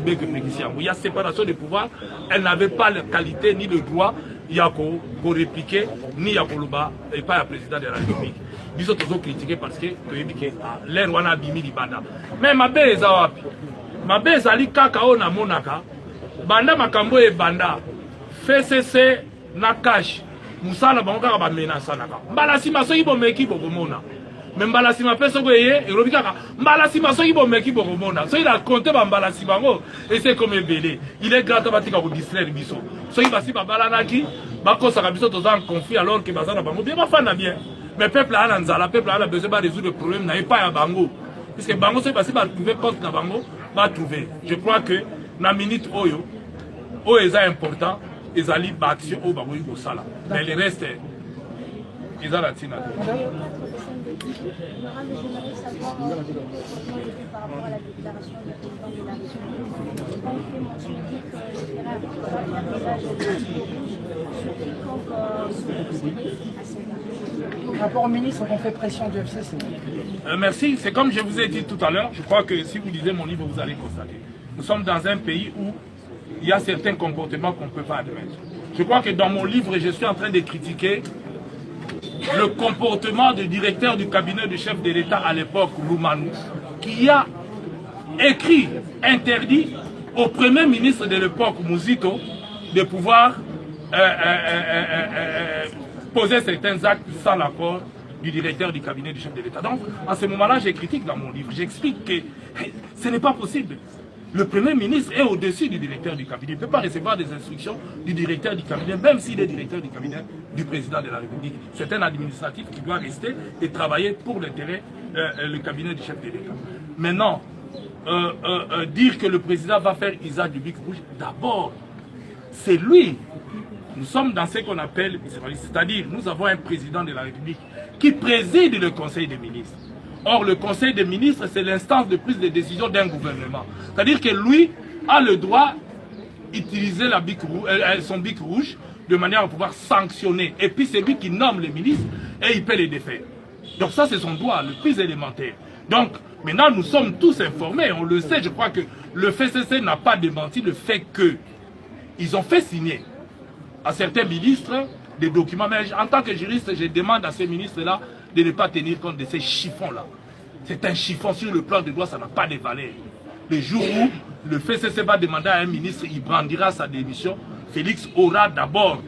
il y a séparation de pouvoir, elle n'avait pas la qualité ni le droit il y a qu'on répliquer ni ya koloba et pas le président de la République. Ils ont toujours critiqué parce que l'air wana bimi di banda. Mais ma belle wapi? Mabe ezali kaka o na monaka banda makambo e banda FCC na cash musala bango kaka ba menace naka mbala sima so ibo meki bogomona mais mbala sima peso ko ye erobi kaka mbala sima so ibo meki bogomona so il a compté ba mbala sima ngo et c'est comme belé il est grand batika ko distraire biso so iba si ba balanaki ba kosa ka biso to en conflit alors que bazana bango bien ba fana bien mais peuple a nzala peuple a besoin de résoudre le problème na pas ya bango puisque bango so ba trouver porte na bango va trouver. Je crois que la minute oyo est important, ils allaient bâtir au bagoui au sala. Mais le reste, ils ont la tina. Rapport au ministre qu'on fait pression du FCC. Merci. C'est comme je vous ai dit tout à l'heure. Je crois que si vous lisez mon livre, vous allez constater. Nous sommes dans un pays où il y a certains comportements qu'on ne peut pas admettre. Je crois que dans mon livre, je suis en train de critiquer le comportement du directeur du cabinet du chef de l'État à l'époque, Roumanou, qui a écrit, interdit au premier ministre de l'époque, Mouzito, de pouvoir poser certains actes sans l'accord du directeur du cabinet du chef de l'État. Donc, à ce moment-là, je critique dans mon livre. J'explique que ce n'est pas possible. Le Premier ministre est au-dessus du directeur du cabinet. Il ne peut pas recevoir des instructions du directeur du cabinet, même s'il est directeur du cabinet du président de la République. C'est un administratif qui doit rester et travailler pour l'intérêt du cabinet du chef de l'État. Maintenant, dire que le président va faire usage du bic rouge, d'abord, c'est lui. Nous sommes dans ce qu'on appelle, c'est-à-dire nous avons un président de la République qui préside le Conseil des ministres. Or, le Conseil des ministres, c'est l'instance de prise de décision d'un gouvernement. C'est-à-dire que lui a le droit d'utiliser son bic rouge de manière à pouvoir sanctionner. Et puis c'est lui qui nomme les ministres et il peut les défaire. Donc ça, c'est son droit, le plus élémentaire. Donc, maintenant, nous sommes tous informés, on le sait. Je crois que le FCC n'a pas démenti le fait qu'ils ont fait signer à certains ministres des documents. Mais en tant que juriste, je demande à ces ministres-là de ne pas tenir compte de ces chiffons-là. C'est un chiffon sur le plan de droit, ça n'a pas de valeur. Le jour où le FCC va demander à un ministre, il brandira sa démission, Félix aura d'abord,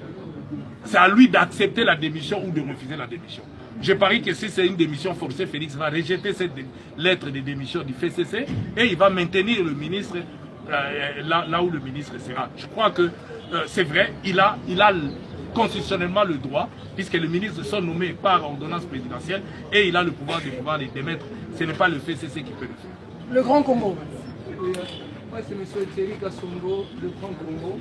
c'est à lui d'accepter la démission ou de refuser la démission. Je parie que si c'est une démission forcée, Félix va rejeter cette lettre de démission du FCC et il va maintenir le ministre là où le ministre sera. Je crois que c'est vrai, il a constitutionnellement le droit, puisque les ministres sont nommés par ordonnance présidentielle et il a le pouvoir de pouvoir les démettre. Ce n'est pas le FCC qui peut le faire. Le Grand Congo. Moi, c'est M. Thierry Kassongo, le Grand Congo.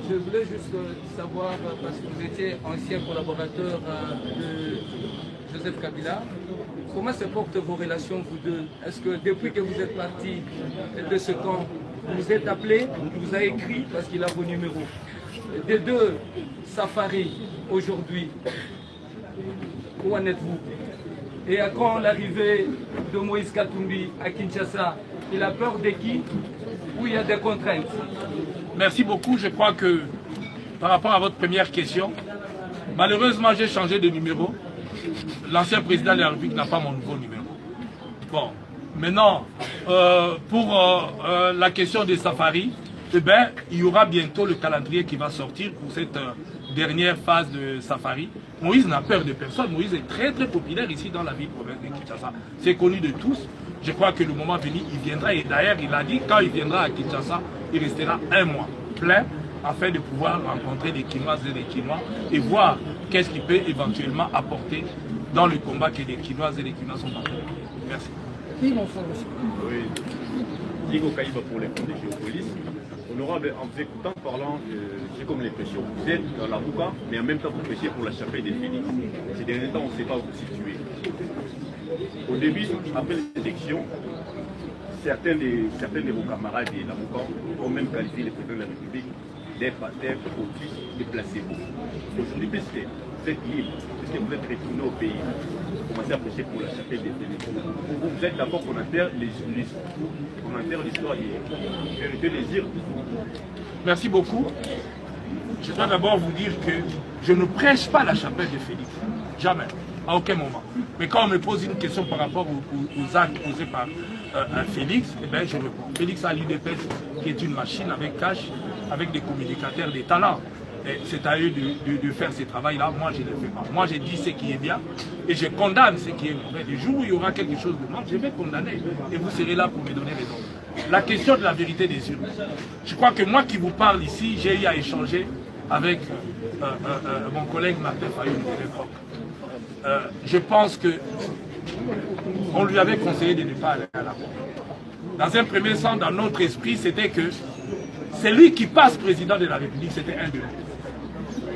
Je voulais juste savoir, parce que vous étiez ancien collaborateur de Joseph Kabila, comment se portent vos relations, vous deux? Est-ce que depuis que vous êtes parti de ce camp, vous vous êtes appelé, vous avez écrit, parce qu'il a vos numéros? Des deux safaris aujourd'hui, où en êtes-vous? Et à quand l'arrivée de Moïse Katumbi à Kinshasa, il a peur de qui? Ou il y a des contraintes? Merci beaucoup. Je crois que par rapport à votre première question, malheureusement j'ai changé de numéro. L'ancien président de la République n'a pas mon nouveau numéro. Bon, maintenant, pour la question des safaris, eh bien, il y aura bientôt le calendrier qui va sortir pour cette dernière phase de safari. Moïse n'a peur de personne. Moïse est très très populaire ici dans la ville province de Kinshasa. C'est connu de tous. Je crois que le moment venu, il viendra. Et d'ailleurs, il a dit, quand il viendra à Kinshasa, il restera un mois plein afin de pouvoir rencontrer les Kinoises et les Kinois et voir qu'est-ce qu'il peut éventuellement apporter dans le combat que les Kinoises et les Kinois sont en train de faire. Merci. Oui, mon frère. Oui. Ligo Kaïba pour les fonds de géopolice. Honorable, en vous écoutant parlant, j'ai comme l'impression que vous êtes dans la Bouka, mais en même temps vous prêchez pour la chapelle des Félix. Ces derniers temps, on ne sait pas où vous situer. Au début, après les élections, certains de vos camarades de la Bouka ont même qualifié le président de la République d'être fautif et placebo. Aujourd'hui, puisque vous êtes libre, puisque vous êtes retourné au pays, vous commencez à prêcher pour la chapelle des Félix. Vous êtes d'accord qu'on enterre l'histoire des vérités des îles. Merci beaucoup. Je dois d'abord vous dire que je ne prêche pas la chapelle de Félix. Jamais. À aucun moment. Mais quand on me pose une question par rapport aux actes posés par Félix, eh bien, je réponds. Félix a l'UDPS qui est une machine avec cash, avec des communicateurs, des talents. C'est à eux de faire ce travail-là. Moi, je ne le fais pas. Moi, j'ai dit ce qui est bien et je condamne ce qui est mauvais. Le jour où il y aura quelque chose de mal, je vais condamner et vous serez là pour me donner raison. La question de la vérité des urnes. Je crois que moi qui vous parle ici, j'ai eu à échanger avec mon collègue Martin Fayoum de l'époque. Je pense que on lui avait conseillé de ne pas aller à la cour. Dans un premier sens, dans notre esprit, c'était que c'est lui qui passe président de la République, c'était un de nous.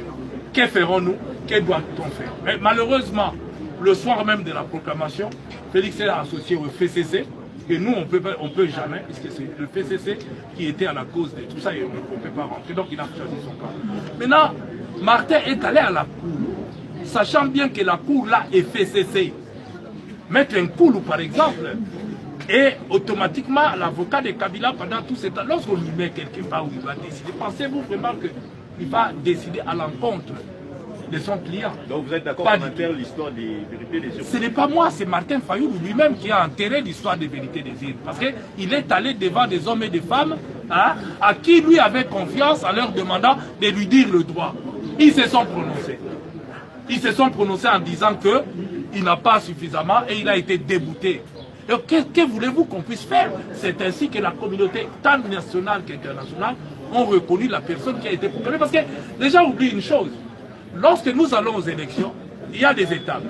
Que ferons-nous? Que doit-on faire? Mais malheureusement, le soir même de la proclamation, Félix est associé au FCC, et nous, on peut jamais, puisque c'est le FCC qui était à la cause de tout ça, et on ne peut pas rentrer, donc il a choisi son camp. Maintenant, Martin est allé à la cour, sachant bien que la cour là est FCC. Mettre un coup, par exemple, et automatiquement, l'avocat de Kabila, pendant tout ce temps, lorsqu'on lui met quelque part où il va décider, pensez-vous vraiment qu'il va décider à l'encontre de son client? Donc vous êtes d'accord qu'on enterre l'histoire des vérités des urnes? Ce n'est pas moi, c'est Martin Fayoum lui-même qui a enterré l'histoire des vérités des urnes. Parce qu'il est allé devant des hommes et des femmes à qui lui avait confiance en leur demandant de lui dire le droit. Ils se sont prononcés. Ils se sont prononcés en disant qu'il n'a pas suffisamment et il a été débouté. Donc, que voulez-vous qu'on puisse faire? C'est ainsi que la communauté, tant nationale qu'internationale, ont reconnu la personne qui a été proclamée. Parce que les gens oublient une chose. Lorsque nous allons aux élections, il y a des étapes.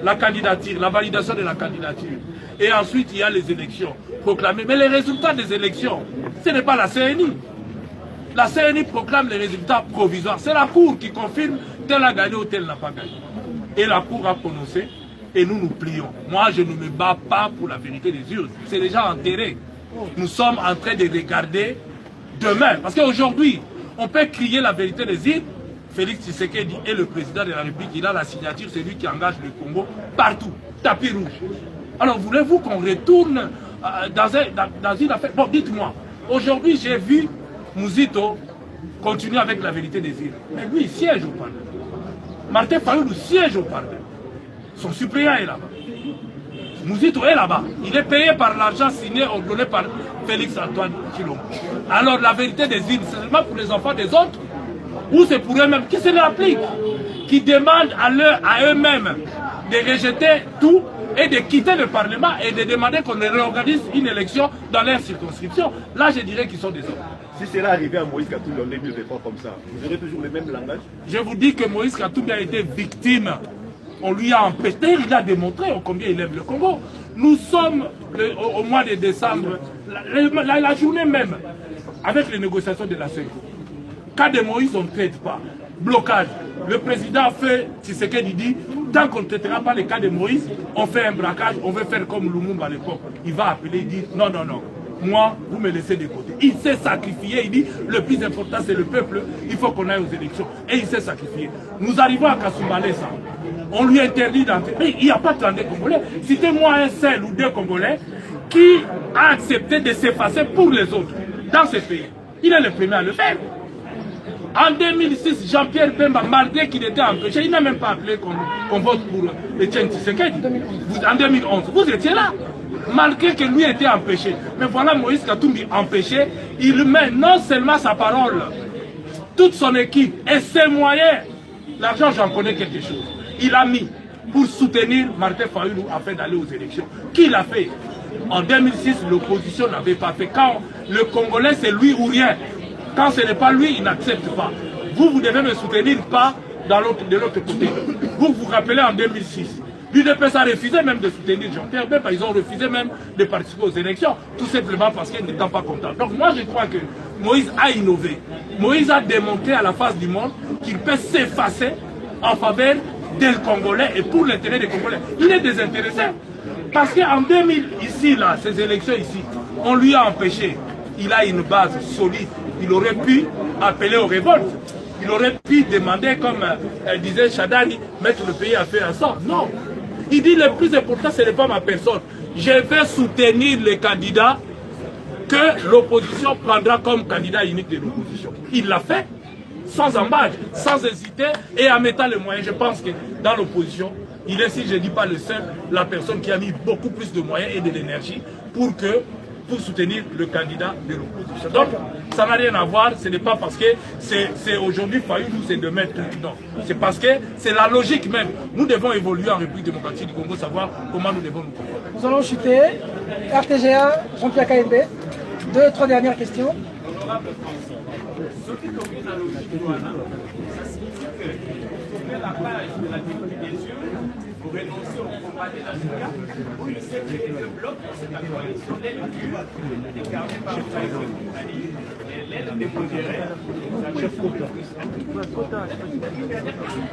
La candidature, la validation de la candidature. Et ensuite, il y a les élections proclamées. Mais les résultats des élections, ce n'est pas la CNI. La CNI proclame les résultats provisoires. C'est la Cour qui confirme tel a gagné ou tel n'a pas gagné. Et la Cour a prononcé. Et nous nous plions. Moi, je ne me bats pas pour la vérité des urnes. C'est déjà enterré. Nous sommes en train de regarder demain. Parce qu'aujourd'hui, on peut crier la vérité des urnes. Félix Tshisekedi est le président de la République. Il a la signature, c'est lui qui engage le Congo partout. Tapis rouge. Alors, voulez-vous qu'on retourne dans une affaire? Bon, dites-moi, aujourd'hui, j'ai vu Mouzito continuer avec la vérité des îles. Mais lui, il siège au Parlement. Martin Fayoulou siège au Parlement. Son suppléant est là-bas. Mouzito est là-bas. Il est payé par l'argent signé, ordonné par Félix Antoine Tshilombo. Alors, la vérité des îles, c'est seulement pour les enfants des autres ou c'est pour eux-mêmes qui se l'appliquent, qui demandent à eux-mêmes de rejeter tout et de quitter le Parlement et de demander qu'on réorganise une élection dans leur circonscription. Là, je dirais qu'ils sont des hommes. Si cela arrivait à Moïse Katumbi en 2023 comme ça, vous aurez toujours le même langage? Je vous dis que Moïse Katumbi a été victime. On lui a empêché, il a démontré combien il aime le Congo. Nous sommes au mois de décembre, la journée même, avec les négociations de la CEI. Cas de Moïse, on ne traite pas. Blocage. Le président fait, Tshisekedi dit, tant qu'on ne traitera pas les cas de Moïse, on fait un braquage, on veut faire comme Lumumba à l'époque. Il va appeler, il dit, non, non, non. Moi, vous me laissez de côté. Il s'est sacrifié, il dit, le plus important c'est le peuple, il faut qu'on aille aux élections. Et il s'est sacrifié. Nous arrivons à Kasumbalesa. On lui interdit d'entrer. Mais il n'y a pas 32 Congolais. Citez-moi un seul ou deux Congolais qui a accepté de s'effacer pour les autres dans ce pays. Il est le premier à le faire. En 2006, Jean-Pierre Bemba, malgré qu'il était empêché, il n'a même pas appelé qu'on vote pour Etienne Tshisekedi. En 2011, vous étiez là. Malgré que lui était empêché. Mais voilà Moïse Katumbi empêché, il met non seulement sa parole, toute son équipe et ses moyens. L'argent, j'en connais quelque chose. Il a mis pour soutenir Martin Fayoulou afin d'aller aux élections. Qui l'a fait? En 2006, l'opposition n'avait pas fait. Quand le Congolais, c'est lui ou rien. Quand ce n'est pas lui, il n'accepte pas. Vous devez me soutenir pas de l'autre côté. Vous vous rappelez en 2006. L'UDPS a refusé même de soutenir Jean-Pierre Bemba. Ils ont refusé même de participer aux élections. Tout simplement parce qu'ils n'étaient pas contents. Donc moi je crois que Moïse a innové. Moïse a démontré à la face du monde qu'il peut s'effacer en faveur des Congolais et pour l'intérêt des Congolais. Il est désintéressé. Parce qu'en 2000, ici, là, ces élections ici, on lui a empêché. Il a une base solide. Il aurait pu appeler aux révoltes. Il aurait pu demander, comme disait Chadani, mettre le pays à faire un sort. Non. Il dit le plus important, ce n'est pas ma personne. Je vais soutenir les candidats que l'opposition prendra comme candidat unique de l'opposition. Il l'a fait, sans embâche, sans hésiter et en mettant les moyens. Je pense que dans l'opposition, il est, si je ne dis pas le seul, la personne qui a mis beaucoup plus de moyens et de l'énergie pour soutenir le candidat de l'opposition. Donc, ça n'a rien à voir, ce n'est pas parce que c'est aujourd'hui Fayoulou, c'est de mettre tout. Non, c'est parce que c'est la logique même. Nous devons évoluer en République démocratique du Congo, savoir comment nous devons nous comporter. Nous allons chuter. RTGA, Jean-Pierre KMB. 2-3 dernières questions. Honorable François, ce qui domine la logique douana, ça signifie que la page de la députée des yeux pour renoncer au combat de la Julia, où il s'est créé le bloc pour cette coalition, l'aile dure, incarnée par l'aile des modérés.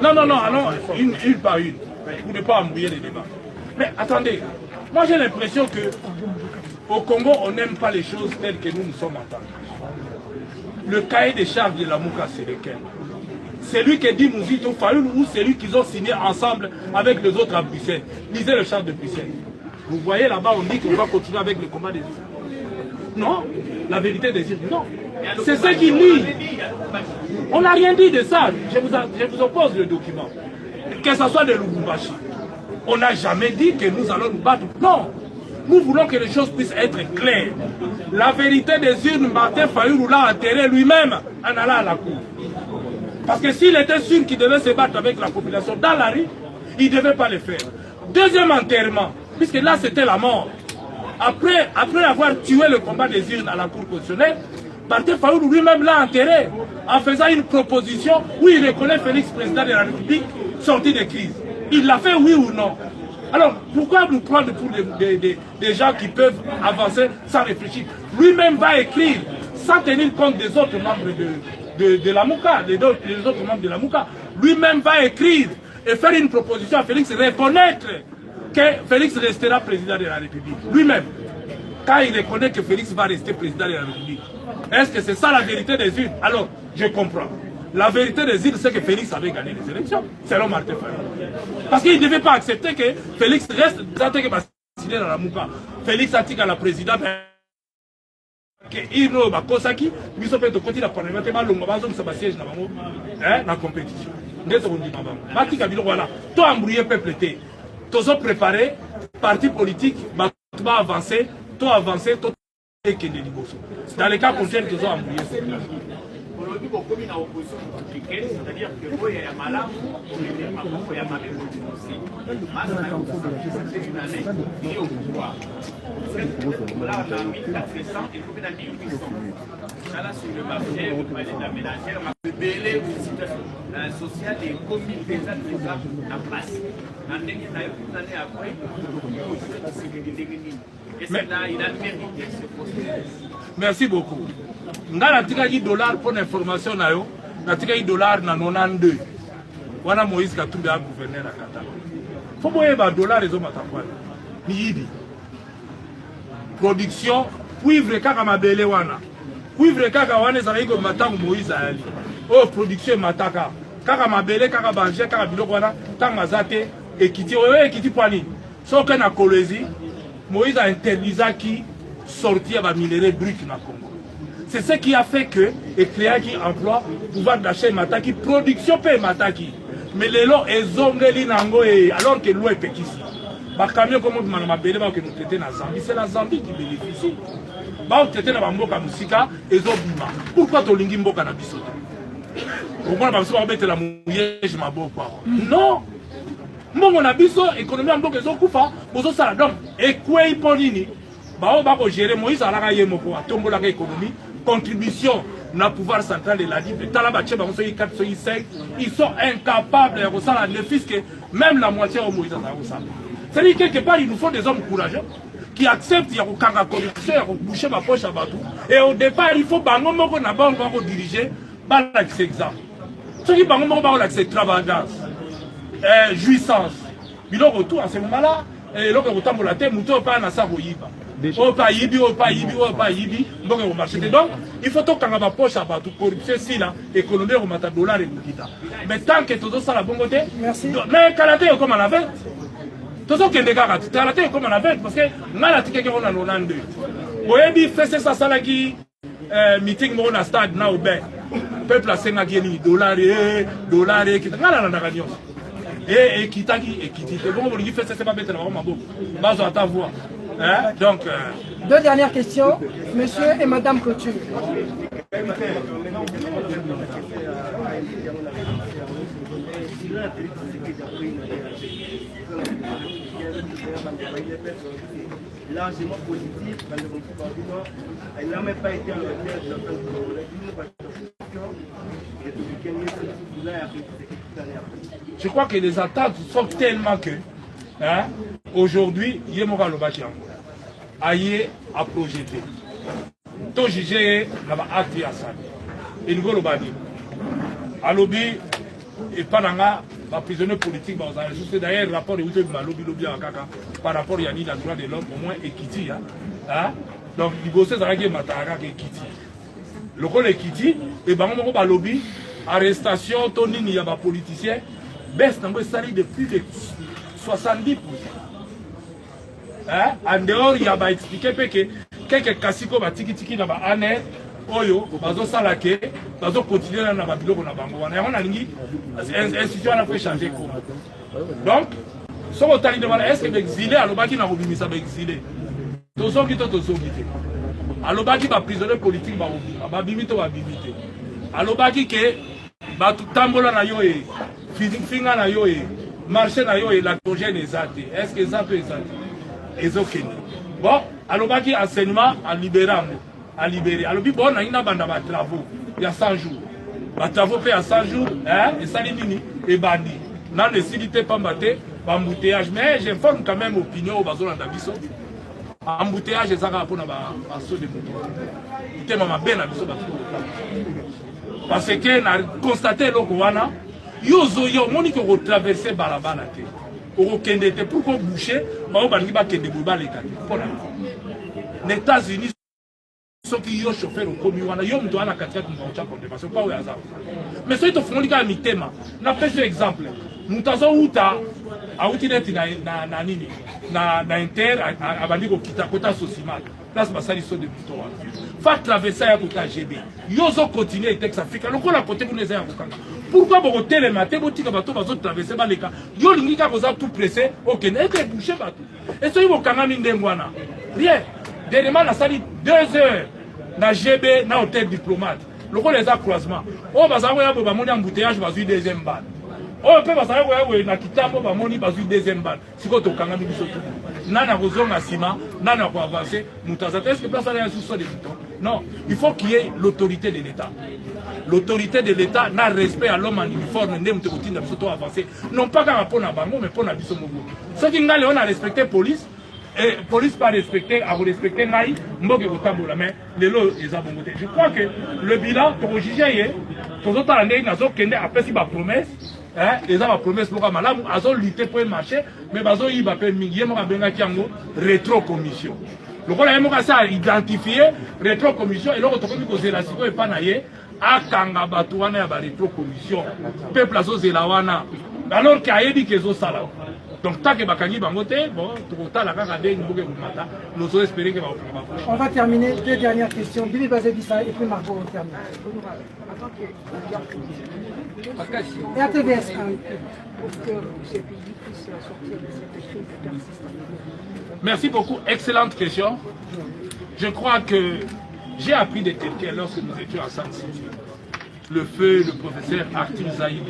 Non, non, non, allons une par une, pour ne pas embrouiller les débats. Mais attendez, moi j'ai l'impression que au Congo, on n'aime pas les choses telles que nous sommes entendus. Le cahier des charges de la Mouka, c'est lequel? C'est lui qui dit Mouzito Fayoulou ou c'est lui qu'ils ont signé ensemble avec les autres à Bruxelles. Lisez le charge de Bruxelles. Vous voyez là-bas, on dit qu'on va continuer avec le combat des îles. Non, la vérité des îles, non. C'est ce qu'il lit. On n'a rien dit de ça. Je vous oppose le document. Que ce soit de Lubumbashi. On n'a jamais dit que nous allons nous battre. Non. Nous voulons que les choses puissent être claires. La vérité des urnes, Martin Fayoulou l'a enterré lui-même en allant à la cour. Parce que s'il était sûr qu'il devait se battre avec la population dans la rue, il ne devait pas le faire. Deuxième enterrement, puisque là c'était la mort. Après avoir tué le combat des urnes à la cour constitutionnelle, Martin Fayoulou lui-même l'a enterré en faisant une proposition où il reconnaît Félix président de la République sorti de crise. Il l'a fait, oui ou non? Alors, pourquoi nous prendre pour des gens qui peuvent avancer sans réfléchir? Lui-même va écrire, sans tenir compte des autres membres de la Mouka, des autres membres de la Mouka. Lui-même va écrire et faire une proposition à Félix, reconnaître que Félix restera président de la République. Lui-même, quand il reconnaît que Félix va rester président de la République. Est-ce que c'est ça la vérité des urnes? Alors, je comprends. La vérité des îles, c'est que Félix avait gagné les élections, selon Martin Fayoulou. Parce qu'il ne devait pas accepter que Félix reste, décidé dans la Mouka. Félix Atika, la présidente, il va Kosaki, il faut faire de côté la parlement, il va le siège dans la compétition. Matika Bilo, voilà. Toi, embrouillé, peuple, tous ont préparé, parti politique, va avancer, toi avancer, toi dans les cas contraires, tous ont embrouillé. Aujourd'hui, beaucoup de l'opposition républicaine, c'est-à-dire que moi, il y a malin, il y a malin aussi. C'est une année, il est au pouvoir. Là, on a 1400 et combien de 1800. Là, sur le marché, vous parlez de la ménagère, on a belé aussi social et commis des artisans en place. Dans une année après, et c'est là, il a mérité ce poste. Merci beaucoup. Nga $10 pour l'information na yo, $10 na 92. Wana Moïse Katumbi a gouverneur à Qatar. Faut moyen ba dollar ezo matakwana. Ni yibi. Production cuivre kaka mabele wana. Cuivre kaka wana ezali ko matangu Moïse ali. Oh production mataka. Kaka mabele kaka banje kaka biloko wana tanga zate ekiti oyo ekiti pani. Soka na Kolwezi Moïse a interdisaki sortir ba minerais brut na Congo. C'est ce qui a fait que et créa qui emploi pouvoir d'achat mataki production paie mataki. Mais les lots ezongeli nango et alors que l'eau est petit ici. Ba camion comme manama bele ba que nous traiter na Zambie, c'est la Zambie qui bénéficie. Ba traiter na mboka musika ezobima. Pourquoi to lingi mboka na biso? Au moins ba biso ba mettre la mouillage maboko. Non. Mbongo na biso économie mboka ezokufa, bozo sala donc et quoi iponini. Ba ba ko gérer Moïse alaka yemoko atombola ka économie. Contribution dans le pouvoir central de la Libre. Ils sont incapables de ressentir le fisc, même la moitié au Moïse. C'est-à-dire quelque part, il nous faut des hommes courageux qui acceptent de corruption, de boucher ma poche à Batou. Et au départ, il faut que diriger par l'exemple. Ce qui est extravagance, jouissance. Mais le retour à ce moment-là, et le retour pour la terre, nous ne pas dans sa roïba. Donc, il faut que la poche à Batou, corruption, si la économie remonte à $. Mais tant que tout ça, la bonne côté, mais Kalaté est comme on avait. Tout ça, Kalaté est comme on avait, parce que nous avons dit qu'on a 92. Oyebi fait ça, ça, qui meeting dans le stade, na oubé. Peuple a 5 $, qui et qui t'a dit, et qui dit, bon, on lui fait ça, c'est pas bête, on va ta voix. Hein? Donc, deux dernières questions, monsieur et madame Couture. Largement positif, elle n'a même pas été en retraite de je crois que les attentes sont tellement que hein, aujourd'hui, il y a mon gars aïe à projeter. Tout juger l'acte à ça. Et nous allons dire. À lobby, et pas dans la prisonnier politique, d'ailleurs, le rapport de lobby par rapport à Yannick, la droit de l'homme, au moins équité. Donc, il faut que ça soit matara équité. Le rôle équité, et ben on va lobby, arrestation, Tony, il y a des politiciens, baisse dans le salaire de plus de 70%. En dehors, il y a expliqué que quelques cassicos tiki dans la année, oyo, bazo salake, bazo continuer dans la biloko na bango. On a dit, l'institution a fait changer comment. Donc, si on t'a dit, est-ce que l'exilé, alors baki na robimi ça va exilé. Tozo kito tozo kito. Alors baki ba prisonnier politique ba robimi, ba bimito ba bimité. Alors baki que ba tambola na yo e, finga na yo e, marché na yo e la congène ezate. Est-ce que ça peut ezate? Bon, alors baki enseignement à libérer. Alors bon, on a une bande de travaux. Il y a 100 jours. Les travaux fait à 100 jours, hein, et ça et bandi. Dans les cités pas batté, embouteillage. Mais j'informe quand même l'opinion au bazar d'Abisso. Embouteillage, c'est ça pour la basso de moto. Il m'a bien abisso parce que n'a constaté le Kouana, yo moni que traverser balabala te. Au Kendete pour qu'on boucher, on va dire que des bouba les cas. Les États-Unis sont qui ont chauffé au commun, ils ont donné la quatrième contribution, pas au hasard. Mais ceux qui font les gars, mi thème, n'a pas ce exemple. Nous avons où auti neti na nini na inter abandi kokita kota Sosimal place basali so de buto wana fa traverser ya kota GB yozo continuer texte Africa lokola côté vous les avez kokanga pourquoi boko télématé botika bato bazo traverser baleka yo lingi ka koza tout pressé OK n'était boucher bato et so yo kanga mindengwana rien dernièrement la sali 2 heures na GB na hôtel diplomate lokola les croisement o bazango ya bo bamoni embouteillage bazui deuxième balle. Oh, peut passer na kitambo ba moni bazui deuxième balle. Siko to kanga mi biso tout. Nana kozonga sima, nana ko avancer, mutaza est-ce que place aller sous des boutons. Non, il faut qu'il y ait l'autorité de l'État. L'autorité de l'État n'a respect à l'homme en uniforme, ne mute kotinda biso to avancer. Non pas ka rapona bango mais pona biso mogo. Ce qui ngale on a respecté police et police pas respecté, à vous respecter nai, mboke kotambola mais lelo ezabongote. Je crois que le bilan pour juger pour autant année nazo kende après si ba promesse les gens ont promis que ils ont lutté pour le marché, mais ils ont eu rétro-commission. Le rôle est identifié rétro-commission et l'autre est la situation et pas naïe à Kangabatouane à la rétro-commission. Le peuple a zélé alors qu'il y a dit qu'ils ont ça. Donc, tant que Bakani Bangote, bon, tout le temps, nous allons espérer que on va terminer. 2 dernières questions. Bibi Bazebissa et puis Margot, on termine. Et ATVS, pour que ce pays puisse sortir de cette crise persistante. Merci beaucoup. Excellente question. Je crois que j'ai appris des quelqu'un lorsque nous étions à San-City. Le feu, le professeur Arthur Zaïd,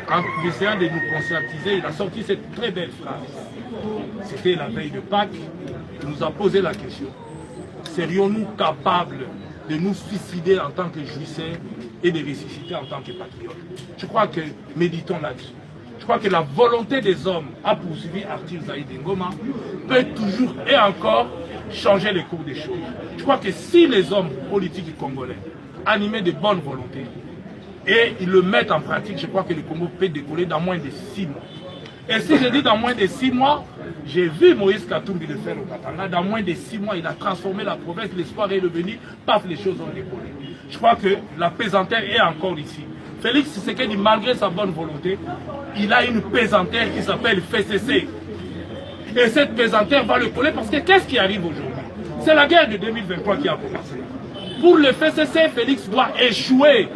en essayant de nous conscientiser, il a sorti cette très belle phrase. C'était la veille de Pâques. Il nous a posé la question. Serions-nous capables de nous suicider en tant que jouisseurs et de ressusciter en tant que patriotes? Je crois que méditons là-dessus. Je crois que la volonté des hommes à poursuivre Arthur Zaïd Ngoma peut toujours et encore changer les cours des choses. Je crois que si les hommes politiques congolais, animés de bonne volonté, et ils le mettent en pratique, je crois que le Congo peut décoller dans moins de 6 mois. Et si je dis dans moins de 6 mois, j'ai vu Moïse Katumbi le faire au Katanga, dans moins de 6 mois, il a transformé la province, l'espoir est revenu, paf, les choses ont décollé. Je crois que la pesanteur est encore ici. Félix Tshisekedi, malgré sa bonne volonté, il a une pesanteur qui s'appelle FCC. Et cette pesanteur va le coller parce que qu'est-ce qui arrive aujourd'hui? C'est la guerre de 2023 qui a commencé. Pour le FCC, Félix doit échouer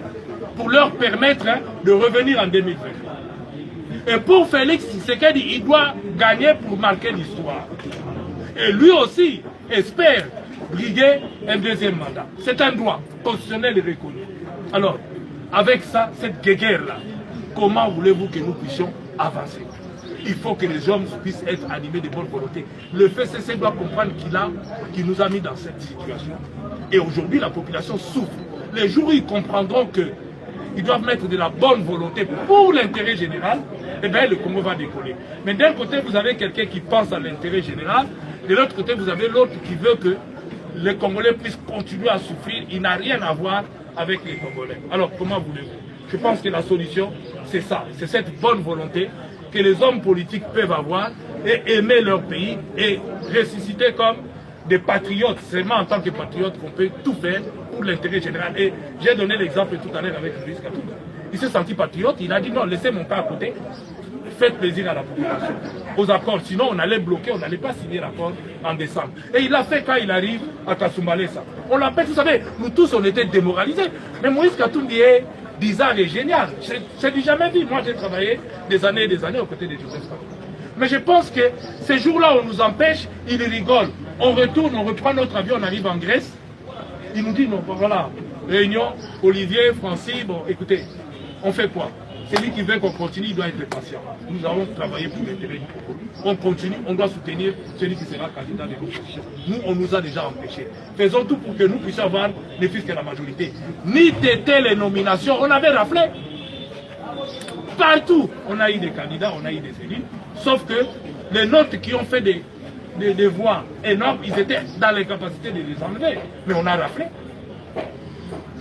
pour leur permettre de revenir en 2023. Et pour Félix Tshisekedi, il doit gagner pour marquer l'histoire. Et lui aussi espère briguer un deuxième mandat. C'est un droit constitutionnel et reconnu. Alors, avec ça, cette guerre-là, comment voulez-vous que nous puissions avancer? Il faut que les hommes puissent être animés de bonne volonté. Le FCC doit comprendre qu'il nous a mis dans cette situation. Et aujourd'hui, la population souffre. Les jours où ils comprendront qu'ils doivent mettre de la bonne volonté pour l'intérêt général, eh bien, le Congo va décoller. Mais d'un côté, vous avez quelqu'un qui pense à l'intérêt général. De l'autre côté, vous avez l'autre qui veut que les Congolais puissent continuer à souffrir. Il n'a rien à voir avec les Congolais. Alors, comment voulez-vous? Je pense que la solution, c'est ça. C'est cette bonne volonté que les hommes politiques peuvent avoir et aimer leur pays et ressusciter comme des patriotes. C'est seulement en tant que patriotes qu'on peut tout faire pour l'intérêt général. Et j'ai donné l'exemple tout à l'heure avec Moïse Katumbi. Il s'est senti patriote, il a dit non, laissez mon cas à côté, faites plaisir à la population, aux accords. Sinon, on allait bloquer, on n'allait pas signer l'accord en décembre. Et il l'a fait quand il arrive à Kasumbalesa. On l'appelle, vous savez, nous tous, on était démoralisés. Mais Moïse Katumbi est bizarre et génial. Je n'ai jamais vu. Moi, j'ai travaillé des années et des années aux côtés de Joseph Kabila. Mais je pense que ces jours-là, on nous empêche, ils rigolent. On retourne, on reprend notre avion, on arrive en Grèce. Il nous dit, non, bon, voilà, réunion, Olivier, Francis, bon, écoutez, on fait quoi? Celui qui veut qu'on continue, il doit être patient. Nous avons travaillé pour l'intérêt du Congo. On continue, on doit soutenir celui qui sera candidat de l'opposition. Nous, on nous a déjà empêchés. Faisons tout pour que nous puissions avoir ne fût-ce que la majorité. Ni t'étais les nominations, on avait raflé. Partout, on a eu des candidats, on a eu des élus. Sauf que les nôtres qui ont fait des voix énormes, ils étaient dans l'incapacité de les enlever. Mais on a raflé.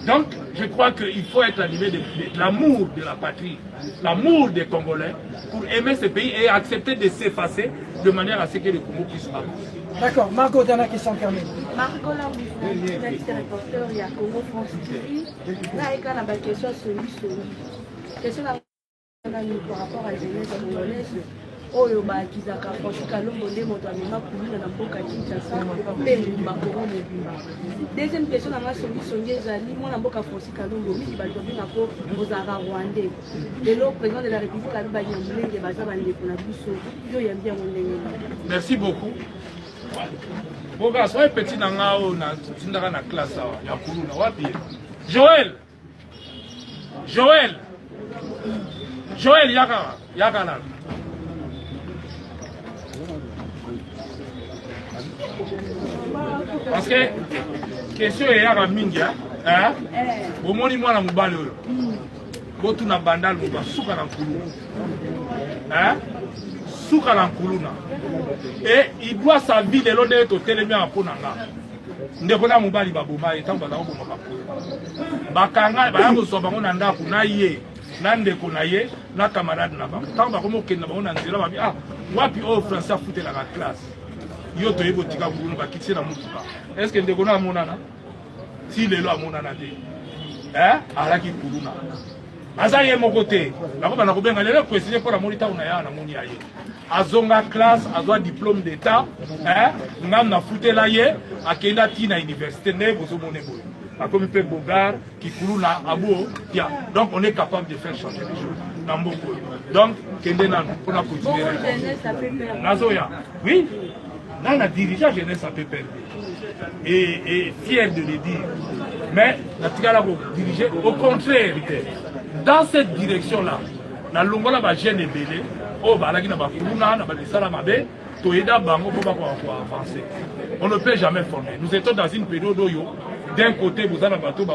Donc, je crois qu'il faut être animé de l'amour de la patrie, l'amour des Congolais, pour aimer ce pays et accepter de s'effacer de manière à ce que le Congo puisse avancer. D'accord. Margot, dernière question terminée. Margot, là, vous êtes journaliste et reporter, il y a Congo France TV. Là, il y a une question sur lui. par rapport à la jeunesse congolaise. Oyo bakizaka Francis Kalombo nde moto amema kuluna na mboka Kinshasa mpe makoro mobimba. Deuxième question na nga songi ezali mwana mboka Francis Kalombo mingi bato babengako ozalaka rwandais. Lelo président de la République abi banyamulenge baza bandeko na biso yo yambi yango ndenge. Merci beaucoup. Boga soyez petit na nga o na tindaka na classe awa ya kuluna wapi. Joël yaka na. Parce que question est à mingi hein au moni mwana mobali oyo botu na bandal mo basuka na nkulu hein suka na nkuluna et il doit sa vie de l'honneur to telemi en ponanga ndeko na mobali baboma etango bazako bomaka bakanga bayango so bango na ndako na ye na ndeko na ye na camarade na bango tango bakomo kenda bango na nzela babi wapi o français foutela la classe yo to yebo tika bulu bakitse na mutuka est-ce que ndeko na monana si lelo amonana te alaki kuluna aza ye moko te bako bana kobenga lelo préciser pour la monita una ya na moni aye azonga classe azwa diplôme d'état ngam na futela ye akenda tina université ne bozo mone boyo akomi pe bogar ki kuluna abo tia donc on est capable de faire changer les choses na mboko donc kende na pour na continuer nazoya oui. Dans la dirigeant jeunesse à PPRD et fier de le dire. Mais la diriger au contraire, dans cette direction-là, dans l'ongola va jeune et belé, oh bah là qui n'a pas kuluna, n'a pas de salamabe, toyeda bango pour avancer. On ne peut jamais former. Nous étions dans une période où d'un côté vous avez un bateau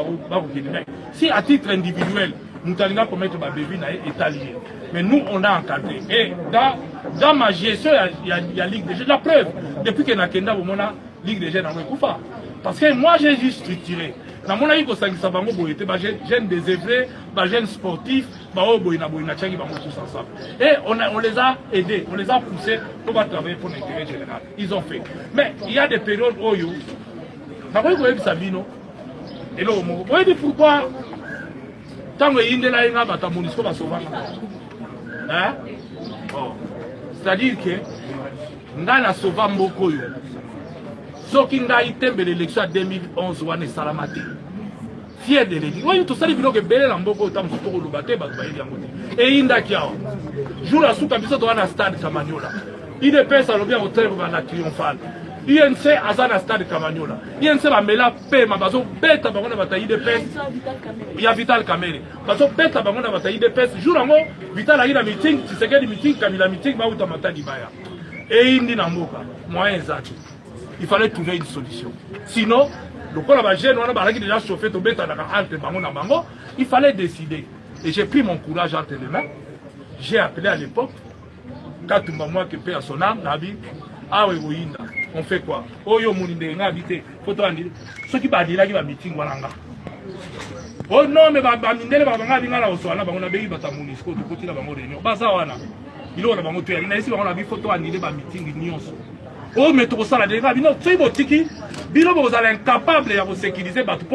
si à titre individuel nous allons commettre ma bébé est allié. Mais nous on a encadré. Et dans ma gestion il y a Ligue des Jeunes. La preuve, depuis que Nakenda on a Ligue des Jeunes en Koufa. Parce que moi j'ai juste structuré. Dans mon avis, jeunes désœuvrés, jeunes sportifs, tous ensemble. Et on les a aidés, on les a poussés pour travailler pour l'intérêt général. Ils ont fait. Mais il y a des périodes où et là, vous voyez pourquoi tant que il y a c'est-à-dire que nous avons sauvé beaucoup. Ce qui a été l'élection 2011, on est salamati. Fier de l'église. Oui, tout ça, il faut que Bélé Lamboko tam pour le battre, et il y a jour la soupe à bisou dans un stade Camagnola. Il est pensé à l'objet au terme de la triomphale. INC à stade Camagnola. INC va me la paix, ma baso bête à Bango bataille de paix. Il y a Vital Kamere. Baso bête à Bango bataille de paix. Jour en haut, Vital a eu la meeting, si c'est que le meeting, comme il a meeting, va où ta mata di baya. Et il dit Namboka, moyen zaki. Il fallait trouver une solution. Sinon, le coup là-bas, on a déjà chauffé au bête entre Bango et Bango. Il fallait décider. Et j'ai pris mon courage entre les mains. J'ai appelé à l'époque, quand tout le monde qui paie à son âme, Nabi, ah oui, oui, on fait quoi? Oh yo mouninde nga habité, photo andi. Ceux qui va dire là qui va meeting walanga. Oh non mais ba mindele ba nga binga la oswana ba ngona beyi bata munisco to kotila ba réunion. Ba za wana. Ilo na bango tuya. Na isi ba ngona bi photo andi ba meeting nyonso. Oh mais to sala de nga bino tsi botiki. Bino bo za incapable ya ko sécuriser bato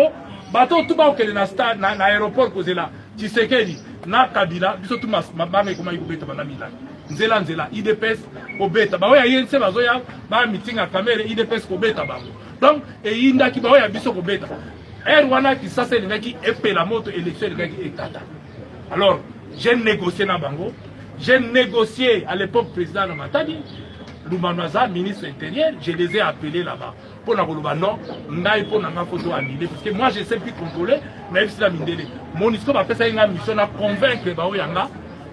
tout ba okele na stade na aéroport kozela. Tshisekedi na Kabila biso tout mabanga koma ikubeta bana Milan. Nzela IDPS obeta ba oya yense bazoya ba meeting à caméra IDPS obeta bango donc et inda ki ba oya biso obeta wana qui ça c'est le gars qui épée la moto élection le gars qui ekata. Alors j'ai négocié na bango, j'ai négocié à l'époque président de Matadi Lumanaza ministre intérieur, je les ai appelés là-bas pour la koloba non ngai pour na photo annulée parce que moi je sais plus contrôler mais c'est la mindele monisco va faire ça une mission à convaincre ba oya nga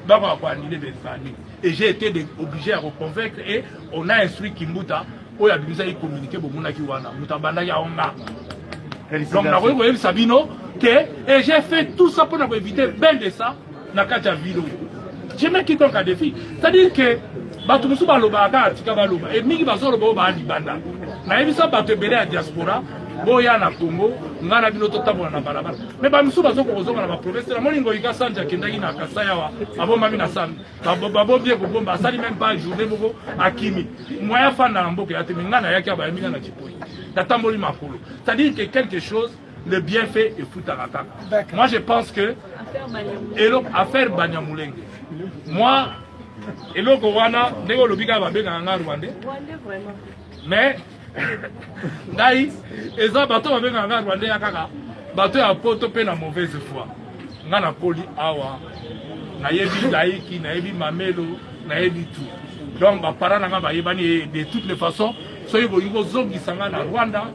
ba ko annuler des familles. Et j'ai été obligé à reconvaincre et on a instruit Kimbuta où il a besoin de communiquer pour mon akiwana. Mutabanda ya onga. Donc na voyé Sabino que et j'ai fait tout ça pour éviter ben de ça na kacha vidéo. J'ai mis quiconque à défi. C'est-à-dire que batu musu baloba ka tika baloba et mingi bazolo ba libanda. Na ebisa batu belé à diaspora boya na Congo ngana bino totambola na balabala mais ba misu bazoko kozonga na ba province la molingo ika sanja kendaki na kasaya wa abomba mina sam babo bien ko bomba sali même pas journée boko akimi moya fanda na mboka ya teminga na yaki aba minga na chipoi tatamboli makolo c'est-à-dire que quelque chose le bienfait et Foutaraka. Moi, je pense que affaire Banyamulenge. Moi, et le Rwanda, mais Naïs, et ça, bateau avec un Rwandais à Kaka, bateau à poto pe na mauvaise foi. Ngana poli awa, naïbi laïki, naïbi mamelo, naïbi tout. Donc, ma parents de toutes les façons, soyez vous qui sont en Rwanda,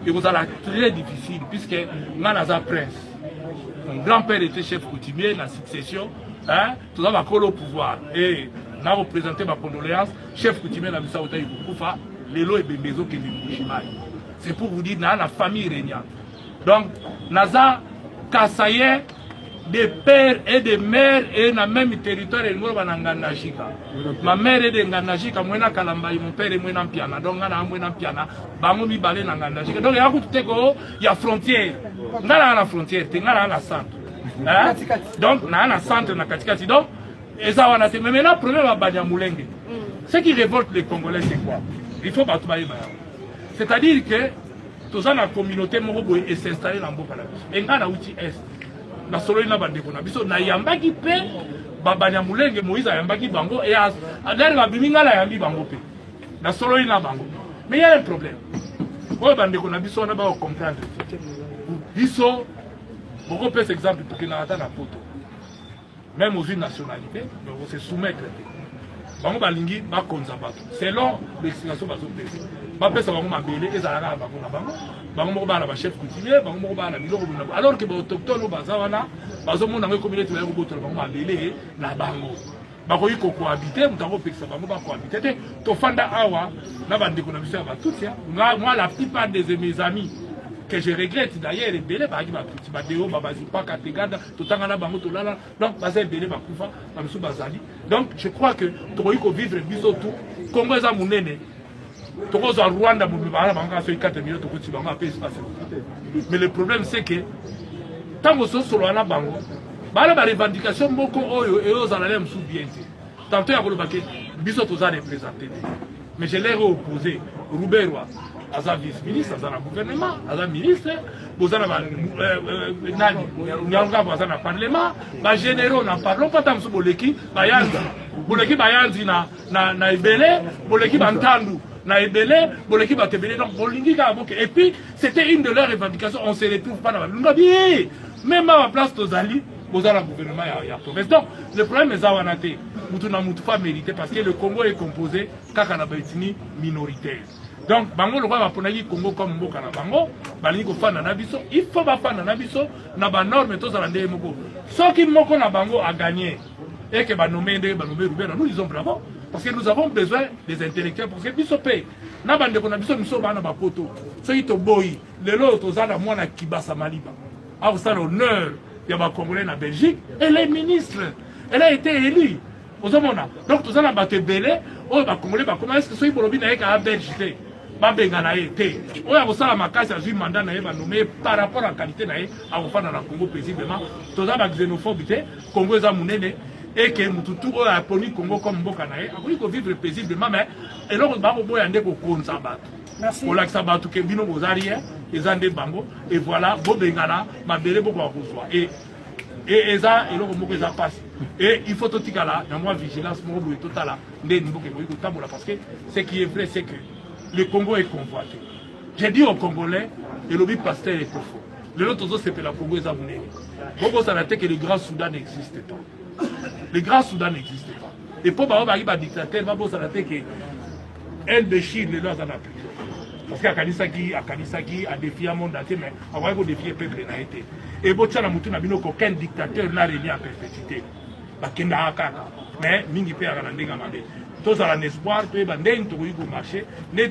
et vous allez très difficile, puisque Ngana prince. Mon grand-père était chef coutumier, la succession, hein, tout ça va coller au pouvoir. Et on a représenté ma condoléance, chef coutumier, la Missa Otaï Koufa, Lélo et Bembezo qui est c'est pour vous dire, la famille régnante. Donc, Naza, Kassaye, des pères et des mères et dans le même territoire et nous ma mère est de Nganashika, moi na Kalamba, mon père est moi na Piana, donc on a moi na Piana, bango mi balé na Nganashika. Donc il y a frontière, on a la frontière, on a la centre. Donc on a la centre na Katikati. Donc et ça on a fait. Mais maintenant le problème à Banyamulenge, ce qui révolte les Congolais c'est quoi? Il faut battre Baïba. C'est-à-dire que tout ça la communauté Morobo est s'installer dans Bokala. Et on a outil est. Na solo ina bandeko na biso na yambaki pe Banyamulenge Moïse yambaki bango et d'ailleurs la biminga la yambi bango pe na solo ina bango. Mais il y a un problème. Oyo bandeko na biso na ba comprendre. Biso beaucoup plus exemple pour que na ata na poto. Même aux nationalités, mais on se soumettre. Bango balingi ba konza bato. Selon l'explication bazo pesa. Ba pesa bango mabele ezalaka bango na bango. Bango moko bana ba chef coutumier, bango moko bana biloko bina. Alors que ba autochtone bazawana, bazo mona ngai communauté ya ko bango mabele na bango. Bako yiko cohabiter, mutango pesa bango ba cohabiter te. To fanda awa na bandeko na biso ba tout ya. Moi la plupart de mes amis que je regrette d'ailleurs les belé ba ki ba petit ba deo ba bazi pas kategada to tangana bango to lala. Donc baza belé ba kufa ba biso bazali. Donc je crois que to yiko vivre biso tout Congo za munene. Rwanda, mais le problème c'est que tant que ce soit là bango, la revendication beaucoup et aux analèmes sous bien. Tantôt il y a le paquet, bisous tous les présentés. Mais je l'ai opposé. Rouberwa, à vice-ministre, à gouvernement, à ministre, vous avez Nani, Nyanga, vous avez parlement, les généraux n'en parlons pas tant sur Boleki, Bayanzi, Boleki Bayanzi na Ebele, Boleki Bantandu. Et puis, c'était une de leurs revendications. On ne se retrouve pas dans la vie. Même à la place de Zali, vous avez le gouvernement et la province. Donc, le problème est que nous n'avons pas mérité parce que le Congo est composé d'une minoritaire. Donc, Bango, le roi va prendre le Congo comme Mboka na Bango, Balingo fan na Nabiso, il faut pas fan na Nabiso, na ba norme tous à l'endroit Moko. Ce qui Moko na Bango a gagné et que Banomé Roubert, nous disons bravo. Parce que nous avons besoin des intellectuels. Parce que Bissopé, n'a pas de conditions, nous sommes dans poto. Ce qui est boy, le lot aux ans, moi, na Kibasa Maliba. A vous l'honneur, il y a un Congolais en Belgique, elle est ministre. Elle a été élue. Aux hommes, donc, tous en battu belé, oh, bah, Congolais, bah, comment est-ce que ce qui est avec la Belgique? Bah, bengana été. Oh, à vous ça, ma casse, a vu mandat, n'a pas nommé par rapport à la qualité, n'a pas, à vous faire dans la Congo paisiblement. Tous en xénophobité, Congo est amoureux. Et que Moutou a poni Congo comme Mbokanae, a voulu vivre paisiblement, mais et là on va au bout et on Konsabat. Merci. Pour l'Axabat, que Bino Bozarien, les Andé Bango, et voilà, Bobengana, ma belle beaucoup à Roussois. Et ça, et là on va passer. Et il faut tout dire là, il y a moins vigilance, mon bout et tout à là, parce que ce qui est vrai, c'est que le Congo est convoité. J'ai dit aux Congolais, le lobby pasteur est profond. Le lot aux autres, c'est que la Congo est amenée. Bongo, ça n'a été que le Grand Soudan n'existe pas. Le Grand Soudan n'existe pas. Et pour arriver à dictateur, ça n'a été que elle déchire les lois en application. Parce qu'à Kanisaki, a défié le monde entier, mais on va défier le peuple n'a été. Et bon, ça n'a aucun dictateur n'a régné à perpétuité. Mais mingi pe à la ngamande. Tous à l'espoir, tu es bandé, tu es marché, tu es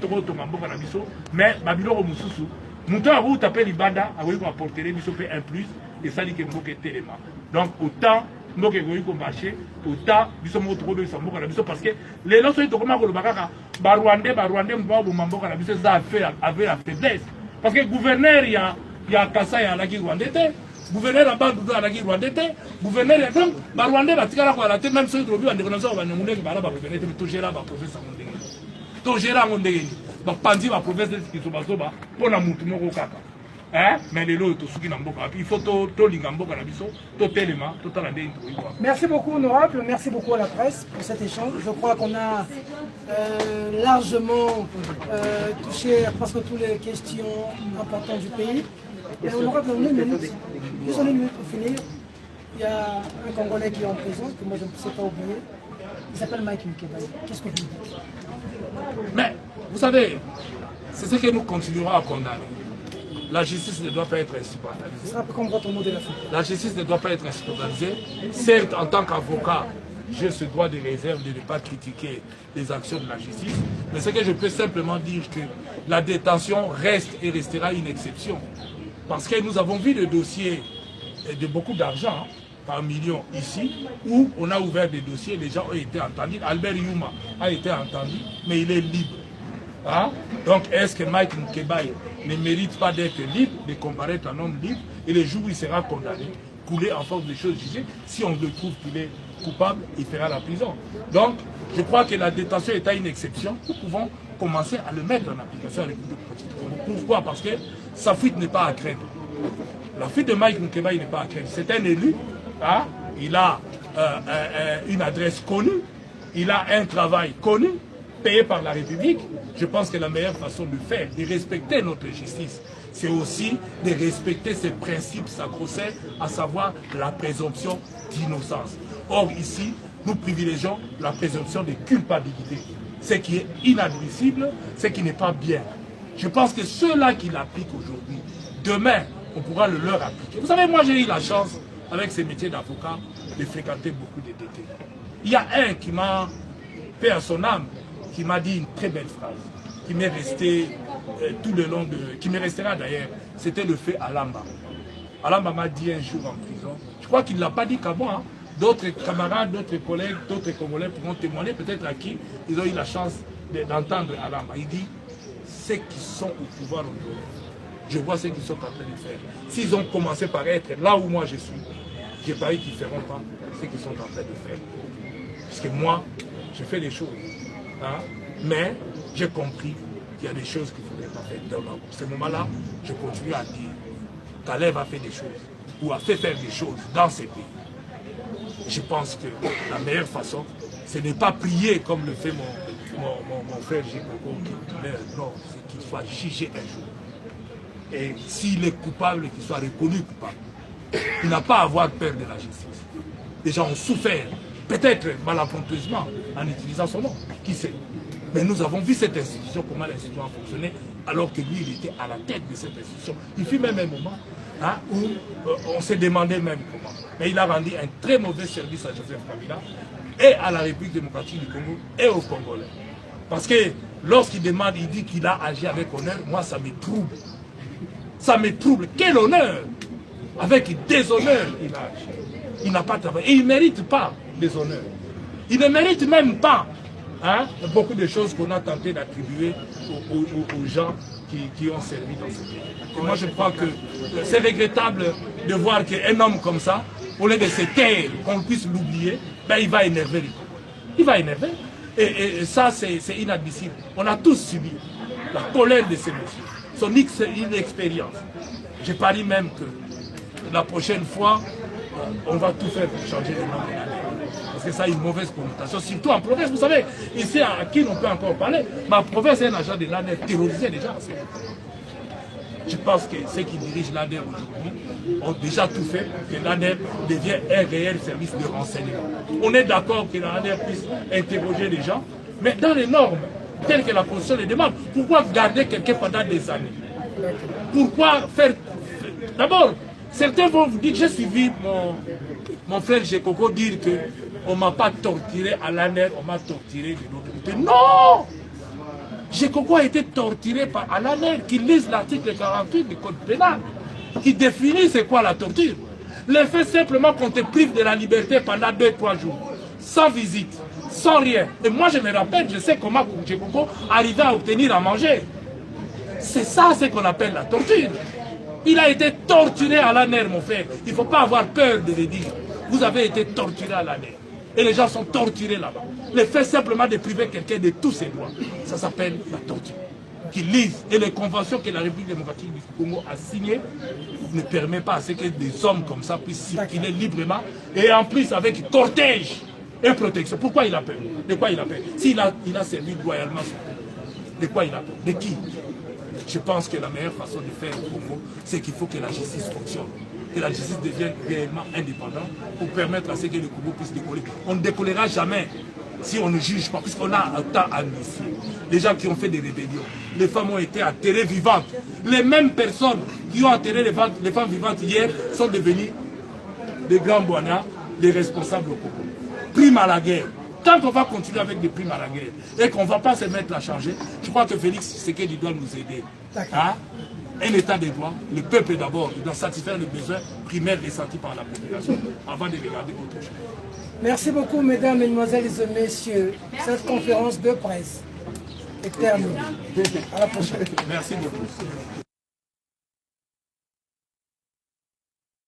mais Babylone Moussousou. Mouton à vous taper l'Ibanda, à vous apporter les bisous un plus, et ça dit que vous êtes tellement. Donc, autant, nous avons marché, autant, nous sommes retrouvés parce que les gens sont comment le Bakaka, Rwandais, Mbamboka, la bisous, ça avait la faiblesse. Parce que le gouverneur, il y a Kassai à la qui Rwandais, gouverneur à Bandoudo à la qui Rwandais, gouverneur, donc, Rwandais, la tête, même ceux qui ont vu en déconnaissance, on va nous dire que Baraba, gouverneur, tout gérer la professeur Mondégué. Tout gérer à Mondégué. Donc, Pandi, la province de Kisobasoba, pour la Moutoumoko Kaka. mais les lots, il faut tout l'ingamboka na biso, tout téléma, tout à la déinte. Merci beaucoup, honorable. Merci beaucoup à la presse pour cet échange. Je crois qu'on a largement touché presque toutes les questions importantes du pays. Et honorable, en une minute, juste en une minute pour finir, il y a un Congolais qui est en prison, que moi je ne sais pas oublier. Il s'appelle Mike Nkebaye. Qu'est-ce que vous dites? Mais, vous savez, c'est ce que nous continuerons à condamner. La justice ne doit pas être instrumentalisée. Ce sera comme votre mot de la fin. La justice ne doit pas être instrumentalisée. Certes, en tant qu'avocat, j'ai ce droit de réserve de ne pas critiquer les actions de la justice. Mais ce que je peux simplement dire que la détention reste et restera une exception. Parce que nous avons vu des dossiers de beaucoup d'argent, par millions ici, où on a ouvert des dossiers, les gens ont été entendus. Albert Youma a été entendu, mais il est libre. Hein? Donc, est-ce que Mike Nkebaye ne mérite pas d'être libre, de comparaître un homme libre, et le jour où il sera condamné, couler en force des choses jugées, si on le trouve qu'il est coupable, il fera la prison. Donc, je crois que la détention est à une exception. Nous pouvons commencer à le mettre en application avec nous. Pourquoi? Parce que sa fuite n'est pas à craindre. La fuite de Mike Nkebaye n'est pas à craindre. C'est un élu, hein? Il a une adresse connue, il a un travail connu, payé par la République. Je pense que la meilleure façon de faire, de respecter notre justice, c'est aussi de respecter ces principes sacro-saints, à savoir la présomption d'innocence. Or, ici, nous privilégions la présomption de culpabilité. Ce qui est inadmissible, ce qui n'est pas bien. Je pense que ceux-là qui l'appliquent aujourd'hui, demain, on pourra le leur appliquer. Vous savez, moi j'ai eu la chance, avec ce métier d'avocat, de fréquenter beaucoup de détenus. Il y a un qui m'a, paix à son âme, qui m'a dit une très belle phrase, qui m'est restée tout le long de... qui me restera d'ailleurs, c'était le fait Alamba. Alamba m'a dit un jour en prison, je crois qu'il ne l'a pas dit qu'à moi, hein. D'autres camarades, d'autres collègues, d'autres Congolais pourront témoigner, peut-être à qui ils ont eu la chance d'entendre Alamba. Il dit, ceux qui sont au pouvoir aujourd'hui, je vois ce qu'ils sont en train de faire. S'ils ont commencé par être là où moi je suis, j'ai parie qu'ils ne feront pas ce qu'ils sont en train de faire. Parce que moi, je fais des choses. Hein? Mais j'ai compris qu'il y a des choses qu'il ne faudrait pas faire. Dans ce moment-là, je continue à dire qu'Alev a fait des choses, ou a fait faire des choses dans ces pays. Je pense que la meilleure façon, ce n'est pas prier comme le fait mon frère Jekoko, non, c'est qu'il soit jugé un jour. Et s'il est coupable, qu'il soit reconnu coupable. Il n'a pas à avoir peur de la justice. Les gens ont souffert, peut-être malencontreusement, en utilisant son nom. Qui sait? Mais nous avons vu cette institution, comment l'institution a fonctionné, alors que lui, il était à la tête de cette institution. Il fut même un moment hein, où on s'est demandé même comment. Mais il a rendu un très mauvais service à Joseph Kabila et à la République démocratique du Congo et aux Congolais. Parce que lorsqu'il demande, il dit qu'il a agi avec honneur, moi ça me trouble. Ça me trouble. Quel honneur! Avec déshonneur, il a agi. Il n'a pas travaillé. Et il ne mérite pas des honneurs. Il ne mérite même pas hein, beaucoup de choses qu'on a tenté d'attribuer aux gens qui ont servi dans ce pays. Et moi, je crois que c'est regrettable de voir qu'un homme comme ça, au lieu de se taire, qu'on puisse l'oublier, ben, il va énerver les gens. Il va énerver. Et ça, c'est inadmissible. On a tous subi la colère de ces messieurs, son inexpérience. Je parie même que la prochaine fois, on va tout faire pour changer le nom de l'année. Parce que ça a une mauvaise connotation, surtout en province. Vous savez, ici à qui on peut encore parler, ma province est un agent de l'ANER terrorisé déjà. Je pense que ceux qui dirigent l'ANER aujourd'hui ont déjà tout fait pour que l'ANER devienne un réel service de renseignement. On est d'accord que l'ANER puisse interroger les gens, mais dans les normes telles que la Constitution les demande. Pourquoi garder quelqu'un pendant des années? Pourquoi faire... D'abord, certains vont vous dire, j'ai suivi mon frère Jekoko dire qu'on ne m'a pas torturé à l'ANER, on m'a torturé de l'autre côté. Non! Jekoko a été torturé par l'ANER qui lise l'article 48 du Code pénal, qui définit c'est quoi la torture. Le fait simplement qu'on te prive de la liberté pendant 2-3 jours, sans visite, sans rien. Et moi je me rappelle, je sais comment Jekoko arrivait à obtenir à manger. C'est ça ce qu'on appelle la torture. Il a été torturé à l'ANER, mon frère. Il ne faut pas avoir peur de le dire. Vous avez été torturé à l'ANER. Et les gens sont torturés là-bas. Le fait simplement de priver quelqu'un de tous ses droits, ça s'appelle la torture. qu'ils lisent. Et les conventions que la République démocratique du Congo a signées ne permettent pas à ce que des hommes comme ça puissent circuler librement et en plus avec cortège et protection. Pourquoi il a peur? De quoi il a peur? S'il a servi loyalement son peuple, de quoi il a peur? De qui? Je pense que la meilleure façon de faire au Congo, c'est qu'il faut que la justice fonctionne. Que la justice devienne réellement indépendante pour permettre à ce que le Congo puisse décoller. On ne décollera jamais si on ne juge pas, puisqu'on a un temps amnistié. Les gens qui ont fait des rébellions, les femmes ont été enterrées vivantes. Les mêmes personnes qui ont enterré les femmes vivantes hier sont devenues des grands boignards, les responsables au Congo. Prime à la guerre. Tant qu'on va continuer avec des primes à la guerre et qu'on ne va pas se mettre à changer, je crois que Félix Tshisekedi doit nous aider. Hein? Un état de droit, le peuple d'abord, il doit satisfaire les besoins primaires ressentis par la population avant de regarder autre chose. Merci beaucoup, mesdames, mesdemoiselles et messieurs. Cette conférence de presse est terminée. À la prochaine. Merci beaucoup.